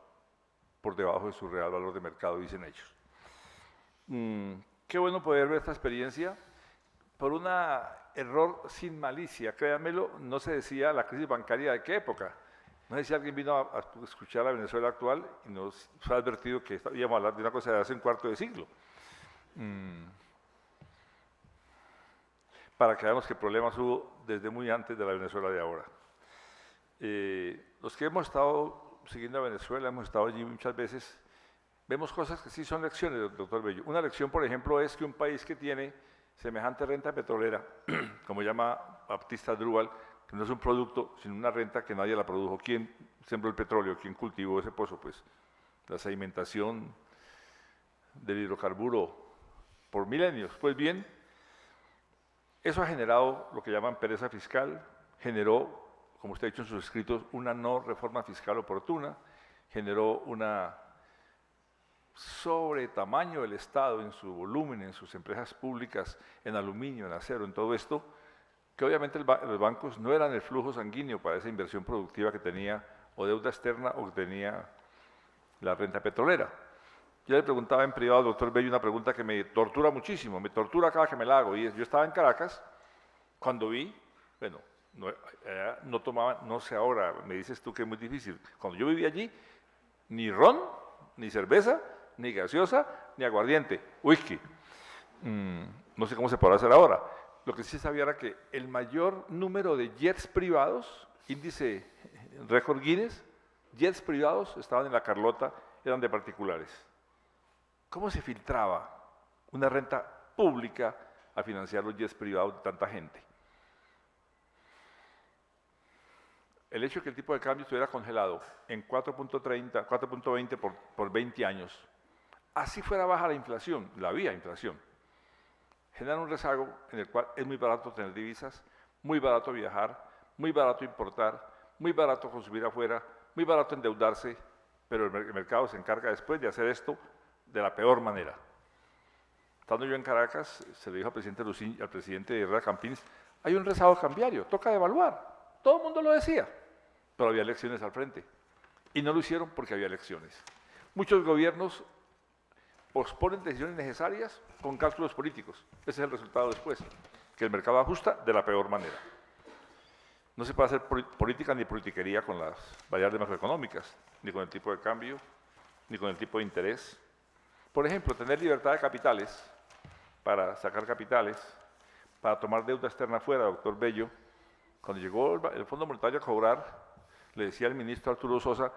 Speaker 3: por debajo de su real valor de mercado, dicen ellos. Qué bueno poder ver esta experiencia. Por un error sin malicia, créanmelo, no se decía la crisis bancaria de qué época. No sé si alguien vino a escuchar la Venezuela actual y nos ha advertido que íbamos a hablar de una cosa de hace un cuarto de siglo. Para que veamos qué problemas hubo desde muy antes de la Venezuela de ahora. Los que hemos estado siguiendo a Venezuela, hemos estado allí muchas veces, vemos cosas que sí son lecciones, doctor Bello. Una lección, por ejemplo, es que un país que tiene semejante renta petrolera, como llama Baptista Drubal, que no es un producto, sino una renta que nadie la produjo. ¿Quién sembró el petróleo? ¿Quién cultivó ese pozo? Pues la sedimentación del hidrocarburo por milenios. Pues bien, eso ha generado lo que llaman pereza fiscal, generó, como usted ha dicho en sus escritos, una no reforma fiscal oportuna, generó una sobretamaño del Estado en su volumen, en sus empresas públicas, en aluminio, en acero, en todo esto, que obviamente los bancos no eran el flujo sanguíneo para esa inversión productiva que tenía o deuda externa o que tenía la renta petrolera. Yo le preguntaba en privado al doctor Bello una pregunta que me tortura muchísimo, me tortura cada que me la hago, y es, yo estaba en Caracas cuando vi, bueno, no tomaban, no sé ahora, me dices tú que es muy difícil, cuando yo vivía allí, ni ron, ni cerveza, ni gaseosa, ni aguardiente, whisky. No sé cómo se podrá hacer ahora. Lo que sí sabía era que el mayor número de jets privados, índice récord Guinness, jets privados estaban en la Carlota, eran de particulares. ¿Cómo se filtraba una renta pública a financiar los jets privados de tanta gente? El hecho de que el tipo de cambio estuviera congelado en 4.30, 4.20 por 20 años, así fuera baja la inflación, la había inflación, genera un rezago en el cual es muy barato tener divisas, muy barato viajar, muy barato importar, muy barato consumir afuera, muy barato endeudarse, pero el mercado se encarga después de hacer esto de la peor manera. Estando yo en Caracas, se le dijo al presidente Lucín, al presidente Herrera Campins, hay un rezago cambiario, toca devaluar. Todo el mundo lo decía, pero había elecciones al frente. Y no lo hicieron porque había elecciones. Muchos gobiernos posponen decisiones necesarias con cálculos políticos. Ese es el resultado después, que el mercado ajusta de la peor manera. No se puede hacer política ni politiquería con las variables macroeconómicas, ni con el tipo de cambio, ni con el tipo de interés. Por ejemplo, tener libertad de capitales para sacar capitales, para tomar deuda externa fuera, doctor Bello. Cuando llegó el Fondo Monetario a cobrar, le decía al ministro Arturo Sosa,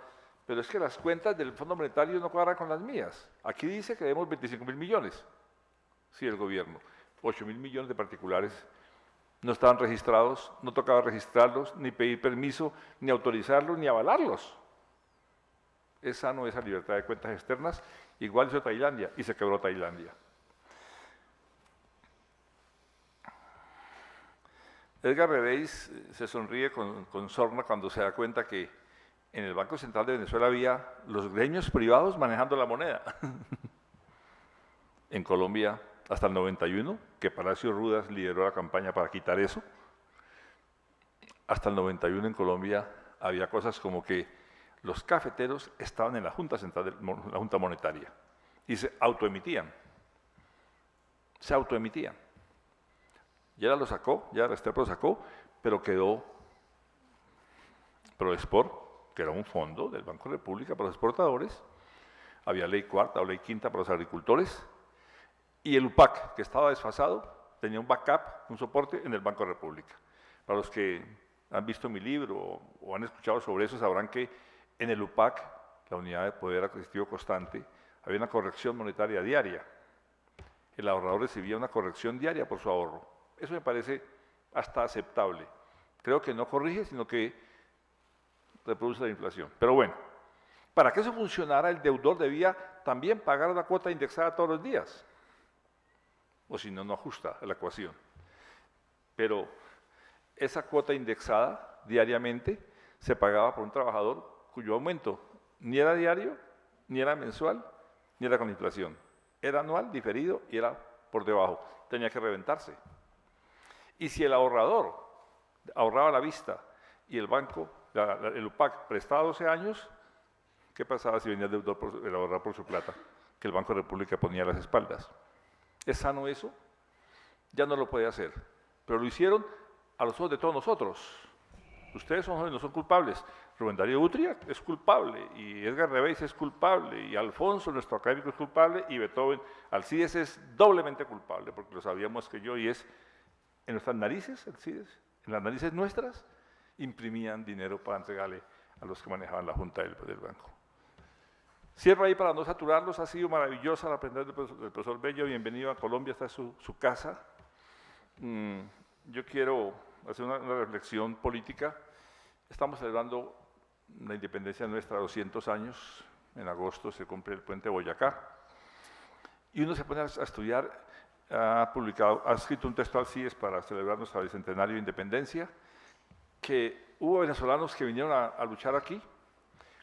Speaker 3: pero es que las cuentas del Fondo Monetario no cuadran con las mías. Aquí dice que debemos 25.000 millones. Sí, el gobierno. 8.000 millones de particulares no estaban registrados, no tocaba registrarlos, ni pedir permiso, ni autorizarlos, ni avalarlos. Esa no es la libertad de cuentas externas. Igual hizo Tailandia y se quebró Tailandia. Edgar Reveis se sonríe con sorna cuando se da cuenta que en el Banco Central de Venezuela había los gremios privados manejando la moneda. En Colombia, hasta el 91, que Palacio Rudas lideró la campaña para quitar eso, hasta el 91 en Colombia había cosas como que los cafeteros estaban en la Junta Central, la Junta Monetaria, y se autoemitían. Se autoemitían. Ya lo sacó, ya Restrepo lo sacó, pero quedó Prodesport, que era un fondo del Banco República para los exportadores, había ley cuarta o ley quinta para los agricultores, y el UPAC, que estaba desfasado, tenía un backup, un soporte en el Banco República. Para los que han visto mi libro o han escuchado sobre eso, sabrán que en el UPAC, la Unidad de Poder Adquisitivo Constante, había una corrección monetaria diaria. El ahorrador recibía una corrección diaria por su ahorro. Eso me parece hasta aceptable. Creo que no corrige, sino que reproduce la inflación. Pero bueno, para que eso funcionara, el deudor debía también pagar una cuota indexada todos los días. O si no, no ajusta la ecuación. Pero esa cuota indexada diariamente se pagaba por un trabajador cuyo aumento ni era diario, ni era mensual, ni era con inflación. Era anual, diferido y era por debajo. Tenía que reventarse. Y si el ahorrador ahorraba a la vista y el banco, el UPAC, prestaba 12 años, ¿qué pasaba si venía el deudor el ahorrador por su plata? Que el Banco de República ponía a las espaldas. ¿Es sano eso? Ya no lo puede hacer. Pero lo hicieron a los ojos de todos nosotros. Ustedes son jóvenes, no son culpables. Rubén Darío Utria es culpable, y Edgar Reveis es culpable, y Alfonso, nuestro académico, es culpable, y Beethoven, Alcides es doblemente culpable, porque lo sabíamos que yo, y es en nuestras narices, Alcides, en las narices nuestras, imprimían dinero para entregarle a los que manejaban la junta del banco. Cierro ahí para no saturarlos, ha sido maravillosa la presentación del profesor Bello, bienvenido a Colombia, esta es su casa. Yo quiero hacer una reflexión política. Estamos celebrando la independencia nuestra, 200 años, en agosto se cumple el puente de Boyacá, y uno se pone a estudiar, ha escrito un texto al CIES para celebrar nuestro bicentenario de independencia, que hubo venezolanos que vinieron a luchar aquí.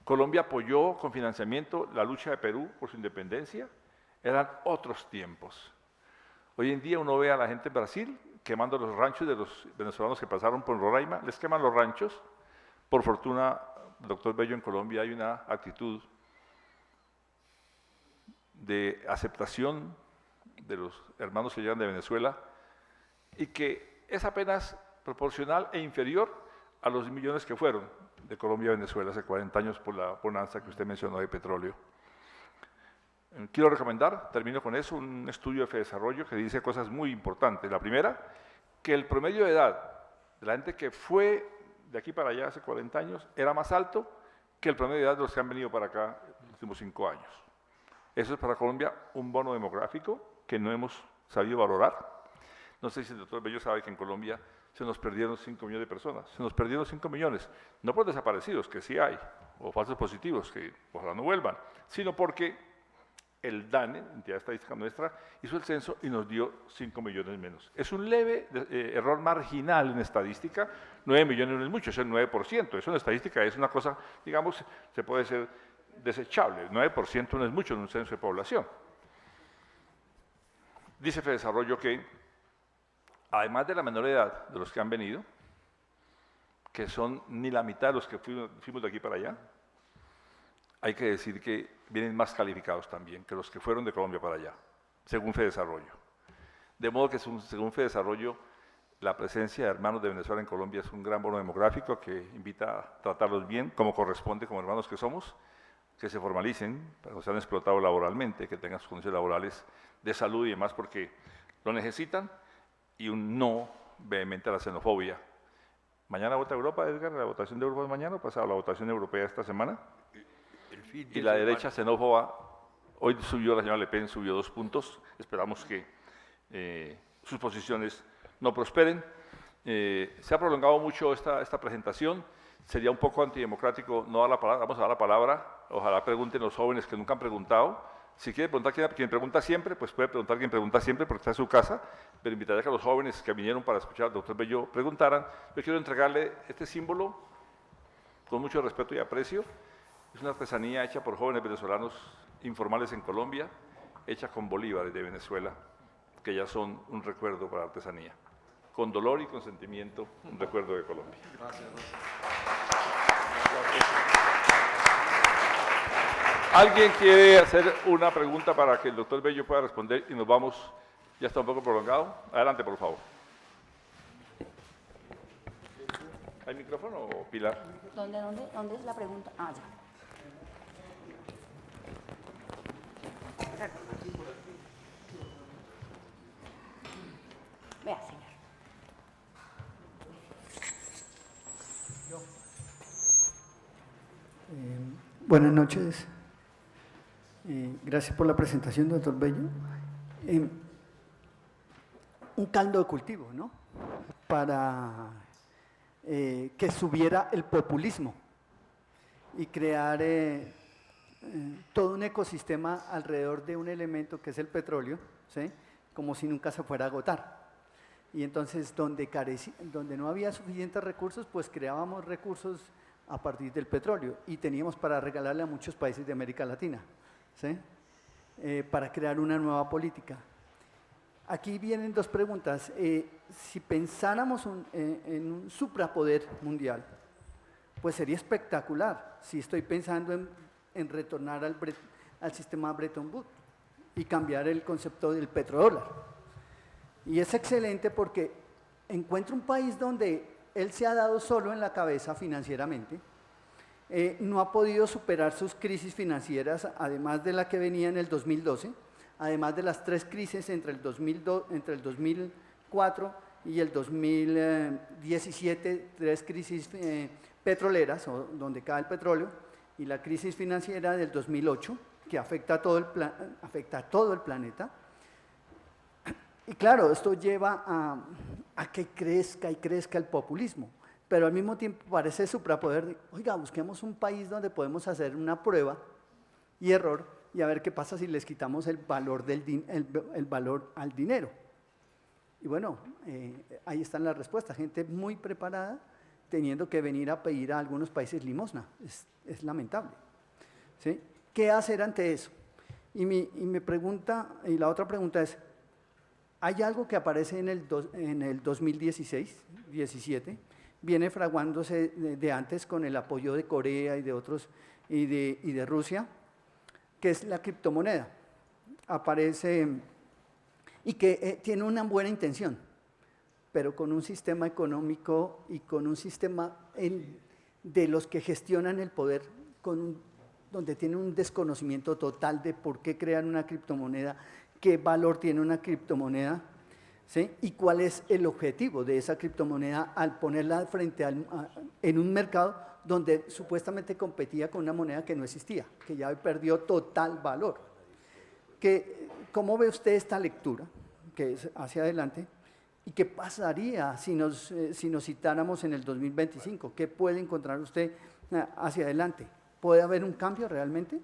Speaker 3: Colombia apoyó con financiamiento la lucha de Perú por su independencia, eran otros tiempos. Hoy en día uno ve a la gente en Brasil quemando los ranchos de los venezolanos que pasaron por Roraima, les queman los ranchos. Por fortuna, doctor Bello, en Colombia hay una actitud de aceptación de los hermanos que llegan de Venezuela y que es apenas proporcional e inferior a los millones que fueron de Colombia a Venezuela hace 40 años por la bonanza que usted mencionó de petróleo. Quiero recomendar, termino con eso, un estudio de FEDesarrollo que dice cosas muy importantes. La primera, que el promedio de edad de la gente que fue de aquí para allá hace 40 años era más alto que el promedio de edad de los que han venido para acá en los últimos 5 años. Eso es para Colombia un bono demográfico que no hemos sabido valorar. No sé si el doctor Bello sabe que en Colombia se nos perdieron 5 millones de personas. Se nos perdieron 5 millones, no por desaparecidos, que sí hay, o falsos positivos, que ojalá no vuelvan, sino porque el DANE, entidad estadística nuestra, hizo el censo y nos dio 5 millones menos. Es un leve error marginal en estadística, 9 millones no es mucho, es el 9%. Eso en estadística es una cosa, digamos, se puede ser desechable. El 9% no es mucho en un censo de población. Dice FEDesarrollo que, además de la menor edad de los que han venido, que son ni la mitad de los que fuimos de aquí para allá, hay que decir que vienen más calificados también que los que fueron de Colombia para allá, según FEDesarrollo. De modo que, según FEDesarrollo, la presencia de hermanos de Venezuela en Colombia es un gran bono demográfico que invita a tratarlos bien, como corresponde, como hermanos que somos, que se formalicen, para que no sean explotados laboralmente, que tengan sus condiciones laborales de salud y demás, porque lo necesitan, y un no vehemente a la xenofobia. ¿Mañana vota Europa, Edgar? ¿La votación de Europa es mañana o pasado? ¿La votación europea esta semana? Y la derecha xenófoba, hoy subió, la señora Le Pen subió 2 puntos, esperamos que sus posiciones no prosperen. Se ha prolongado mucho esta presentación, sería un poco antidemocrático no dar la palabra, vamos a dar la palabra, ojalá pregunten los jóvenes que nunca han preguntado. Si quiere preguntar quien pregunta siempre, pues puede preguntar quien pregunta siempre porque está en su casa, pero invitaría a que los jóvenes que vinieron para escuchar al doctor Bello preguntaran. Yo quiero entregarle este símbolo con mucho respeto y aprecio. Es una artesanía hecha por jóvenes venezolanos informales en Colombia, hecha con bolívares de Venezuela, que ya son un recuerdo para la artesanía. Con dolor y con sentimiento, un recuerdo de Colombia.
Speaker 2: Gracias.
Speaker 3: ¿Alguien quiere hacer una pregunta para que el doctor Bello pueda responder y nos vamos? Ya está un poco prolongado. Adelante, por favor. ¿Hay micrófono o Pilar?
Speaker 4: ¿Dónde es la pregunta? Ah, ya. Vea, señor.
Speaker 5: Buenas noches. Gracias por la presentación, doctor Bello. Un caldo de cultivo, ¿no? Para que subiera el populismo y crear todo un ecosistema alrededor de un elemento que es el petróleo, ¿sí? Como si nunca se fuera a agotar. Y entonces, donde no había suficientes recursos, pues creábamos recursos a partir del petróleo y teníamos para regalarle a muchos países de América Latina, ¿sí? Para crear una nueva política. Aquí vienen 2 preguntas. Si pensáramos en un suprapoder mundial, pues sería espectacular. Si estoy pensando en retornar al sistema Bretton Woods y cambiar el concepto del petrodólar. Y es excelente porque encuentro un país donde él se ha dado solo en la cabeza financieramente, no ha podido superar sus crisis financieras, además de la que venía en el 2012, además de las 3 crisis entre el 2004 y el 2017, 3 crisis petroleras, donde cae el petróleo, y la crisis financiera del 2008, que afecta a todo el planeta. Y claro, esto lleva a que crezca y crezca el populismo, pero al mismo tiempo parece suprapoder. Oiga, busquemos un país donde podemos hacer una prueba y error y a ver qué pasa si les quitamos el valor, el valor al dinero. Y bueno, ahí están las respuestas, gente muy preparada teniendo que venir a pedir a algunos países limosna, es lamentable, ¿sí? ¿Qué hacer ante eso? Y la otra pregunta es, hay algo que aparece en el 2016-17, viene fraguándose de antes con el apoyo de Corea y de otros, y de Rusia, que es la criptomoneda. aparece y que tiene una buena intención, pero con un sistema económico y con un sistema de los que gestionan el poder, donde tienen un desconocimiento total de por qué crean una criptomoneda, qué valor tiene una criptomoneda, ¿sí? Y cuál es el objetivo de esa criptomoneda al ponerla frente en un mercado donde supuestamente competía con una moneda que no existía, que ya perdió total valor. ¿Cómo ve usted esta lectura, que es hacia adelante? ¿Y qué pasaría si nos citáramos en el 2025? ¿Qué puede encontrar usted hacia adelante? ¿Puede haber un cambio realmente?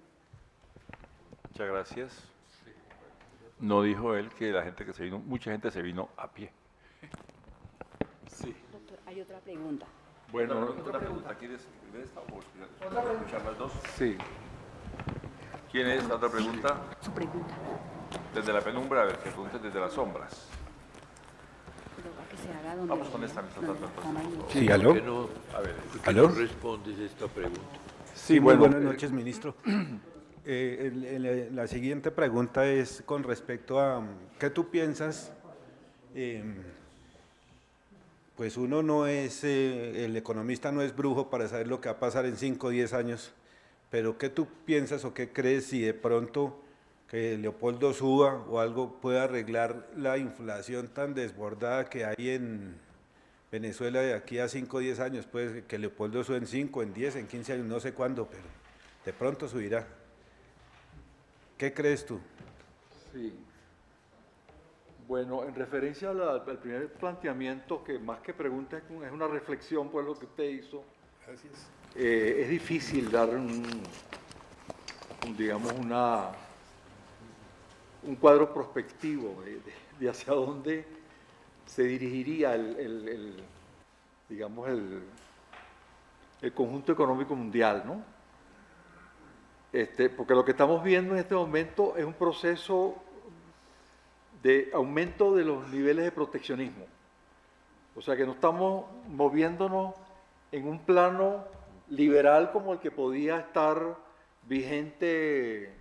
Speaker 3: Muchas gracias. No dijo él que mucha gente se vino a pie.
Speaker 2: Sí.
Speaker 4: Doctor, hay otra pregunta.
Speaker 2: Bueno,
Speaker 3: otra pregunta. ¿Quieres esta o escuchar las dos?
Speaker 2: sí.
Speaker 3: ¿Quién es la otra pregunta?
Speaker 4: Su pregunta.
Speaker 3: Desde la penumbra, a ver, que preguntes desde las sombras.
Speaker 4: Pero para que se haga donde...
Speaker 3: Vamos con esta mientras tanto, entonces.
Speaker 6: Sí, aló.
Speaker 1: ¿Por qué no,
Speaker 3: A ver,
Speaker 1: por qué
Speaker 6: ¿Aló?
Speaker 1: no respondes esta pregunta?
Speaker 6: Sí, muy buenas noches, ministro. La siguiente pregunta es con respecto a ¿qué tú piensas? Pues uno no es, el economista no es brujo para saber lo que va a pasar en 5 o 10 años, pero ¿qué tú piensas o qué crees si de pronto que Leopoldo suba o algo pueda arreglar la inflación tan desbordada que hay en Venezuela de aquí a 5 o 10 años? Puede que Leopoldo suba en 5, en 10, en 15 años, no sé cuándo, pero de pronto subirá. ¿Qué crees tú?
Speaker 2: Sí. Bueno, en referencia al primer planteamiento, que más que pregunta es una reflexión, pues lo que usted hizo.
Speaker 6: Gracias.
Speaker 2: Es difícil dar digamos, un cuadro prospectivo de hacia dónde se dirigiría digamos, el conjunto económico mundial, ¿no? Porque lo que estamos viendo en este momento es un proceso de aumento de los niveles de proteccionismo. O sea que no estamos moviéndonos en un plano liberal como el que podía estar vigente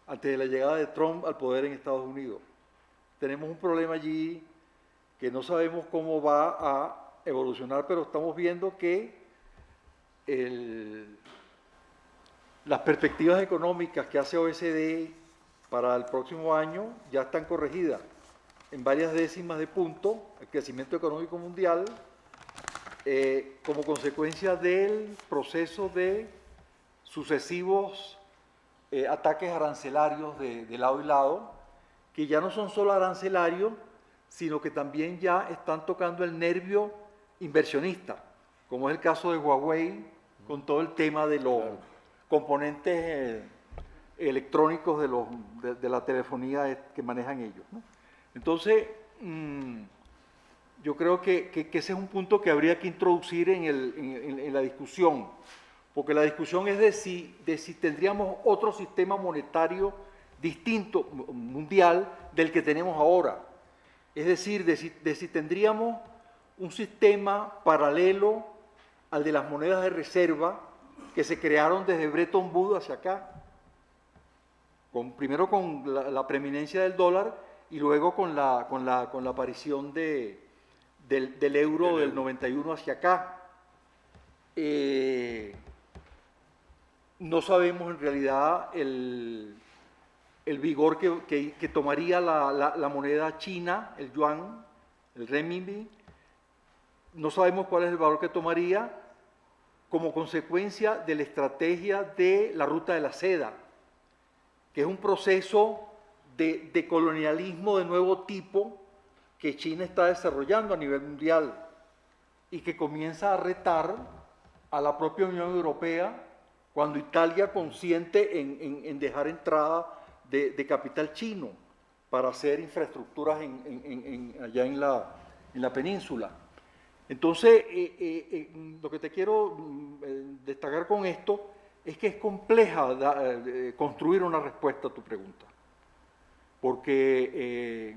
Speaker 2: antes de la llegada de Trump al poder en Estados Unidos. Tenemos un problema allí que no sabemos cómo va a evolucionar, pero estamos viendo que las perspectivas económicas que hace OECD para el próximo año ya están corregidas en varias décimas de punto, el crecimiento económico mundial, como consecuencia del proceso de sucesivos ataques arancelarios de lado y lado, que ya no son solo arancelarios, sino que también ya están tocando el nervio inversionista, como es el caso de Huawei, con todo el tema de los componentes electrónicos de la telefonía que manejan ellos, ¿no? Entonces, yo creo que ese es un punto que habría que introducir en la discusión, porque la discusión es de si tendríamos otro sistema monetario distinto, mundial, del que tenemos ahora. Es decir, de si tendríamos un sistema paralelo al de las monedas de reserva que se crearon desde Bretton Woods hacia acá, primero con la preeminencia del dólar y luego con la aparición del euro del 91 hacia acá. No sabemos en realidad el vigor que tomaría la moneda china, el yuan, el renminbi. No sabemos cuál es el valor que tomaría como consecuencia de la estrategia de la ruta de la seda, que es un proceso de colonialismo de nuevo tipo que China está desarrollando a nivel mundial y que comienza a retar a la propia Unión Europea cuando Italia consiente en dejar entrada de capital chino para hacer infraestructuras allá en la península. Entonces, lo que te quiero destacar con esto es que es compleja construir una respuesta a tu pregunta. Porque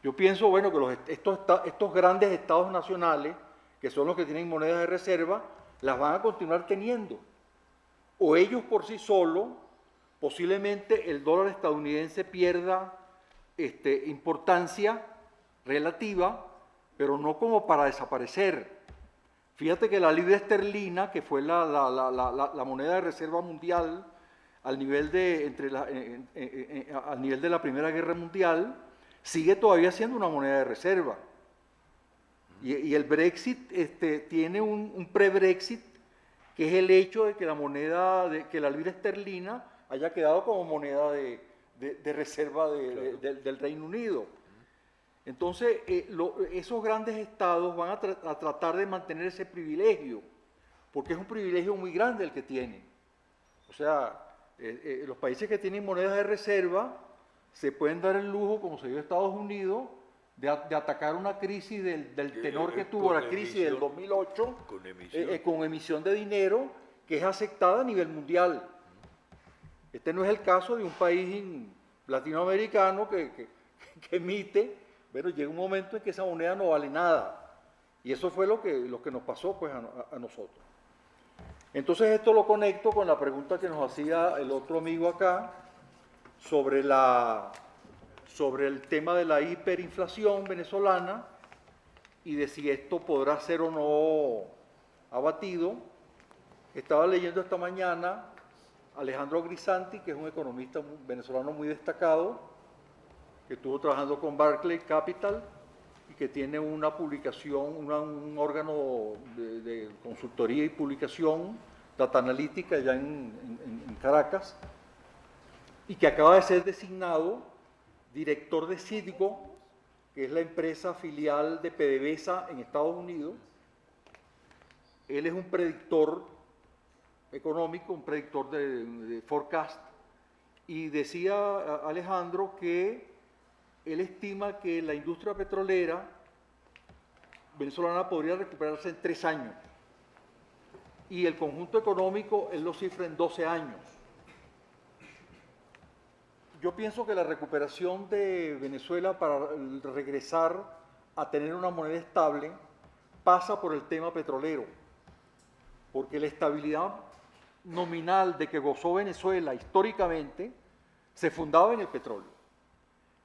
Speaker 2: yo pienso, bueno, que estos grandes estados nacionales, que son los que tienen monedas de reserva, las van a continuar teniendo. O ellos por sí solos posiblemente el dólar estadounidense pierda importancia relativa, pero no como para desaparecer. Fíjate que la libra esterlina, que fue la moneda de reserva mundial al nivel al nivel de la Primera Guerra Mundial, sigue todavía siendo una moneda de reserva. Y el Brexit tiene un pre-Brexit, que es el hecho de que que la libra esterlina haya quedado como moneda de reserva del Reino Unido. Entonces, esos grandes estados van a tratar de mantener ese privilegio, porque es un privilegio muy grande el que tienen. O sea, los países que tienen monedas de reserva se pueden dar el lujo, como se dio en Estados Unidos, de atacar una crisis del tenor que tuvo la crisis del 2008, con emisión de dinero que es aceptada a nivel mundial. Este no es el caso de un país latinoamericano que emite. Pero llega un momento en que esa moneda no vale nada. Y eso fue lo que nos pasó pues, a nosotros. Entonces esto lo conecto con la pregunta que nos hacía el otro amigo acá sobre el tema de la hiperinflación venezolana y de si esto podrá ser o no abatido. Estaba leyendo esta mañana a Alejandro Grisanti, que es un economista venezolano muy destacado, que estuvo trabajando con Barclays Capital y que tiene una publicación, un órgano de consultoría y publicación, data analítica allá en Caracas, y que acaba de ser designado director de Citgo, que es la empresa filial de PDVSA en Estados Unidos. Él es un predictor económico, un predictor de forecast, y decía Alejandro que él estima que la industria petrolera venezolana podría recuperarse en 3 años y el conjunto económico él lo cifra en 12 años. Yo pienso que la recuperación de Venezuela para regresar a tener una moneda estable pasa por el tema petrolero, porque la estabilidad nominal de que gozó Venezuela históricamente se fundaba en el petróleo.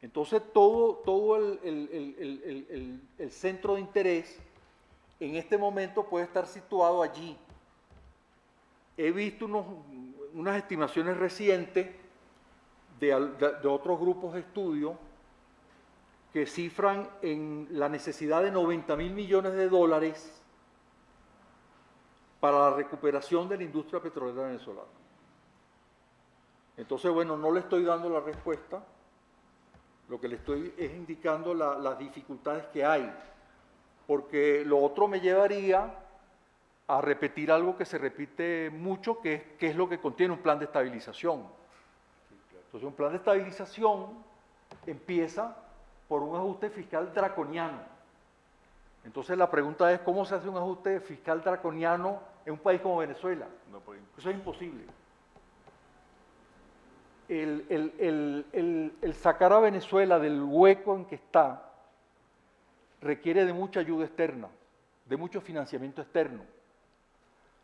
Speaker 2: Entonces todo el centro de interés en este momento puede estar situado allí. He visto unas estimaciones recientes de otros grupos de estudio que cifran en la necesidad de 90.000 millones de dólares para la recuperación de la industria petrolera venezolana. Entonces, bueno, no le estoy dando la respuesta. Lo que le estoy es indicando las dificultades que hay, porque lo otro me llevaría a repetir algo que se repite mucho, que es lo que contiene un plan de estabilización. Entonces, un plan de estabilización empieza por un ajuste fiscal draconiano. Entonces, la pregunta es, ¿cómo se hace un ajuste fiscal draconiano en un país como Venezuela? Eso es imposible. El sacar a Venezuela del hueco en que está requiere de mucha ayuda externa, de mucho financiamiento externo.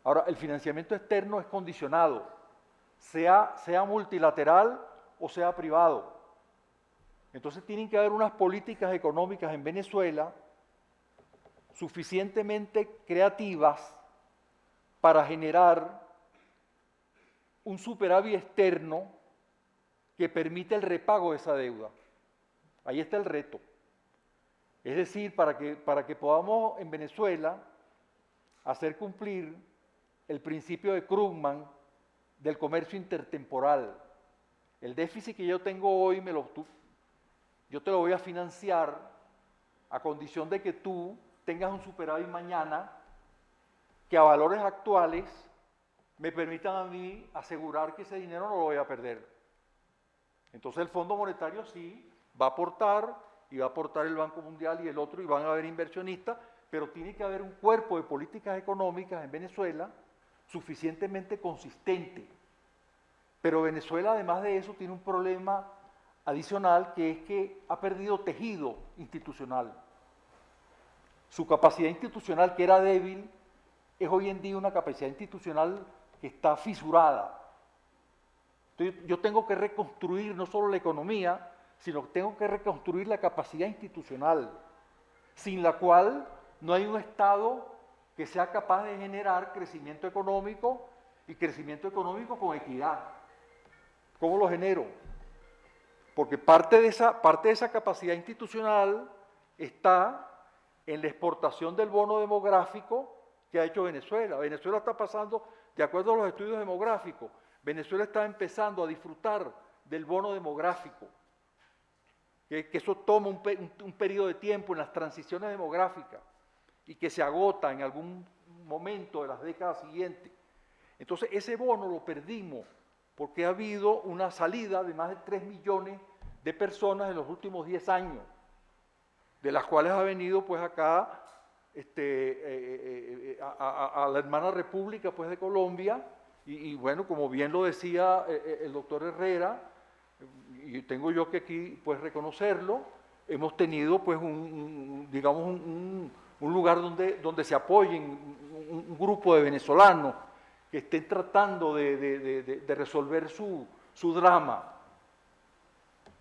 Speaker 2: Ahora, el financiamiento externo es condicionado, sea multilateral o sea privado. Entonces tienen que haber unas políticas económicas en Venezuela suficientemente creativas para generar un superávit externo que permite el repago de esa deuda. Ahí está el reto. Es decir, para que podamos en Venezuela hacer cumplir el principio de Krugman del comercio intertemporal. El déficit que yo tengo hoy, yo te lo voy a financiar a condición de que tú tengas un superávit mañana que a valores actuales me permitan a mí asegurar que ese dinero no lo voy a perder. Entonces el Fondo Monetario sí va a aportar, y va a aportar el Banco Mundial y el otro, y van a haber inversionistas, pero tiene que haber un cuerpo de políticas económicas en Venezuela suficientemente consistente. Pero Venezuela, además de eso, tiene un problema adicional, que es que ha perdido tejido institucional. Su capacidad institucional, que era débil, es hoy en día una capacidad institucional que está fisurada. Entonces, yo tengo que reconstruir no solo la economía, sino que tengo que reconstruir la capacidad institucional, sin la cual no hay un Estado que sea capaz de generar crecimiento económico y crecimiento económico con equidad. ¿Cómo lo genero? Porque parte de esa capacidad institucional está en la exportación del bono demográfico que ha hecho Venezuela. Venezuela está pasando, de acuerdo a los estudios demográficos, Venezuela está empezando a disfrutar del bono demográfico, que eso toma un periodo de tiempo en las transiciones demográficas y que se agota en algún momento de las décadas siguientes. Entonces ese bono lo perdimos porque ha habido una salida de más de 3 millones de personas en los últimos 10 años, de las cuales ha venido pues acá a la hermana República pues de Colombia, y bueno, como bien lo decía el doctor Herrera, y tengo yo que aquí pues reconocerlo, hemos tenido pues un lugar donde se apoyen un grupo de venezolanos que estén tratando de resolver su drama.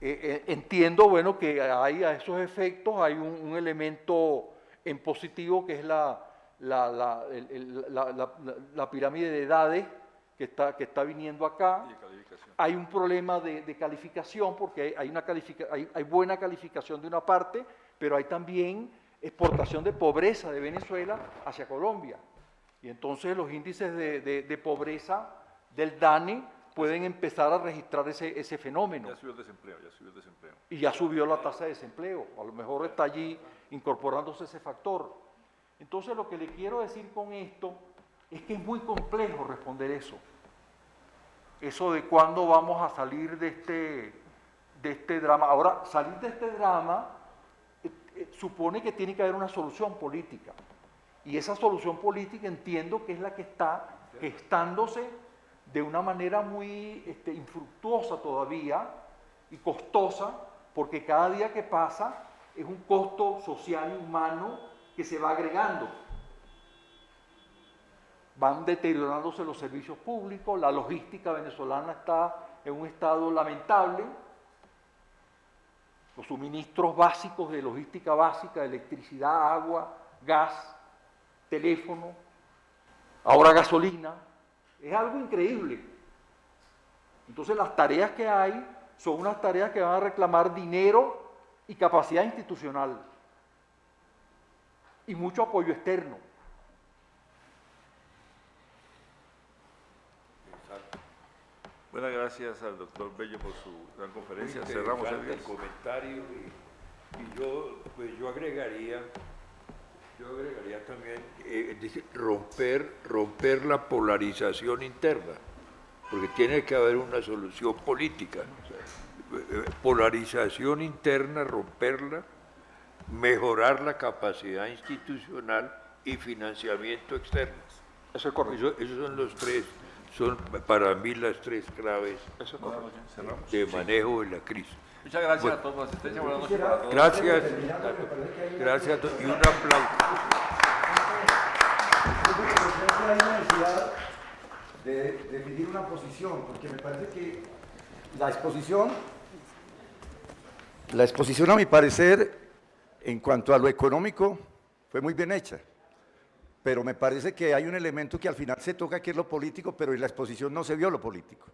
Speaker 2: Entiendo, bueno, que hay a esos efectos hay un elemento en positivo que es la pirámide de edades que está viniendo acá. Hay un problema de calificación porque hay buena calificación de una parte, pero hay también exportación de pobreza de Venezuela hacia Colombia. Y entonces los índices de pobreza del DANE pueden empezar a registrar ese fenómeno.
Speaker 3: Ya subió el desempleo, ya subió el desempleo.
Speaker 2: Y ya subió la tasa de desempleo. A lo mejor está allí incorporándose ese factor. Entonces lo que le quiero decir con esto es que es muy complejo responder eso. Eso de cuándo vamos a salir de este drama. Ahora, salir de este drama supone que tiene que haber una solución política. Y esa solución política entiendo que es la que está gestándose de una manera muy infructuosa todavía y costosa, porque cada día que pasa es un costo social y humano que se va agregando. Van deteriorándose los servicios públicos, la logística venezolana está en un estado lamentable, los suministros básicos de logística básica, electricidad, agua, gas, teléfono, ahora gasolina, es algo increíble. Entonces las tareas que hay son unas tareas que van a reclamar dinero y capacidad institucional y mucho apoyo externo.
Speaker 3: Buenas gracias al doctor Bello por su gran conferencia.
Speaker 1: Muy
Speaker 3: Cerramos
Speaker 1: interesante
Speaker 3: el
Speaker 1: el comentario y yo agregaría también dice, romper la polarización interna, porque tiene que haber una solución política. Polarización interna, romperla, mejorar la capacidad institucional y financiamiento externo.
Speaker 2: Eso es correcto.
Speaker 1: Esos son los tres, son para mí las tres claves
Speaker 2: Eso es correcto.
Speaker 3: Cerramos.
Speaker 1: de manejo de la crisis.
Speaker 3: Muchas gracias
Speaker 1: Bueno.
Speaker 3: a todos por la asistencia. Buenas noches para todos.
Speaker 1: Gracias, gracias y un aplauso.
Speaker 7: Hay una necesidad de definir una posición, porque me parece que la exposición a mi parecer, en cuanto a lo económico, fue muy bien hecha. Pero me parece que hay un elemento que al final se toca, que es lo político, pero en la exposición no se vio lo político.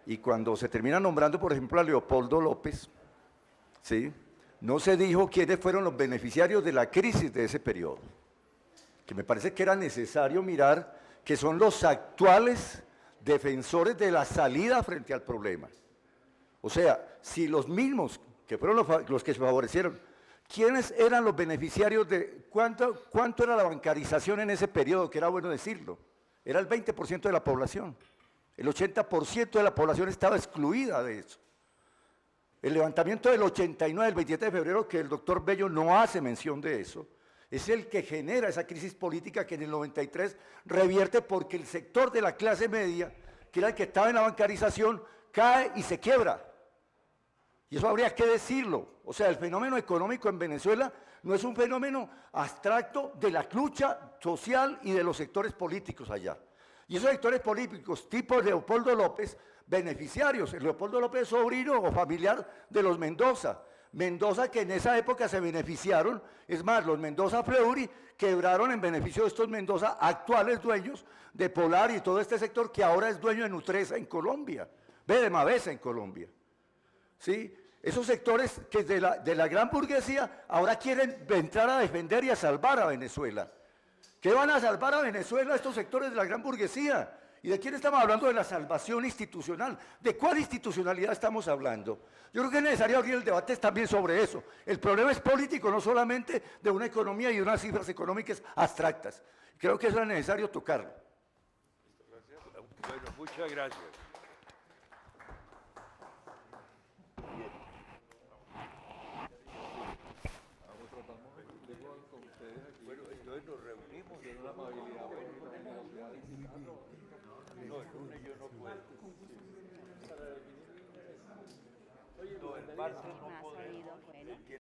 Speaker 7: Y cuando se termina nombrando, por ejemplo, a Leopoldo López, ¿sí?, no se dijo quiénes fueron los beneficiarios de la crisis de ese periodo. Que me parece que era necesario mirar que son los actuales defensores de la salida frente al problema. O sea, si los mismos, que fueron los que se favorecieron, ¿quiénes eran los beneficiarios de cuánto era la bancarización en ese periodo? Que era bueno decirlo. Era el 20% de la población. El 80% de la población estaba excluida de eso. El levantamiento del 89, el 27 de febrero, que el doctor Bello no hace mención de eso, es el que genera esa crisis política que en el 93 revierte porque el sector de la clase media, que era el que estaba en la bancarización, cae y se quiebra. Y eso habría que decirlo. O sea, el fenómeno económico en Venezuela no es un fenómeno abstracto de la lucha social y de los sectores políticos allá. Y esos sectores políticos, tipo Leopoldo López, beneficiarios, el Leopoldo López sobrino o familiar de los Mendoza. Mendoza que en esa época se beneficiaron, es más, los Mendoza Fleury quebraron en beneficio de estos Mendoza, actuales dueños de Polar y todo este sector que ahora es dueño de Nutresa en Colombia, de Mavesa en Colombia. ¿Sí? Esos sectores que de la gran burguesía ahora quieren entrar a defender y a salvar a Venezuela. ¿Qué van a salvar a Venezuela estos sectores de la gran burguesía? ¿Y de quién estamos hablando? De la salvación institucional. ¿De cuál institucionalidad estamos hablando? Yo creo que es necesario abrir el debate también sobre eso. El problema es político, no solamente de una economía y de unas cifras económicas abstractas. Creo que eso es necesario tocarlo.
Speaker 1: Bueno, muchas gracias. Bueno, entonces nos reunimos. No, el lunes yo no puedo. No, el martes no
Speaker 4: Me ha
Speaker 1: podré.
Speaker 4: salido, bueno.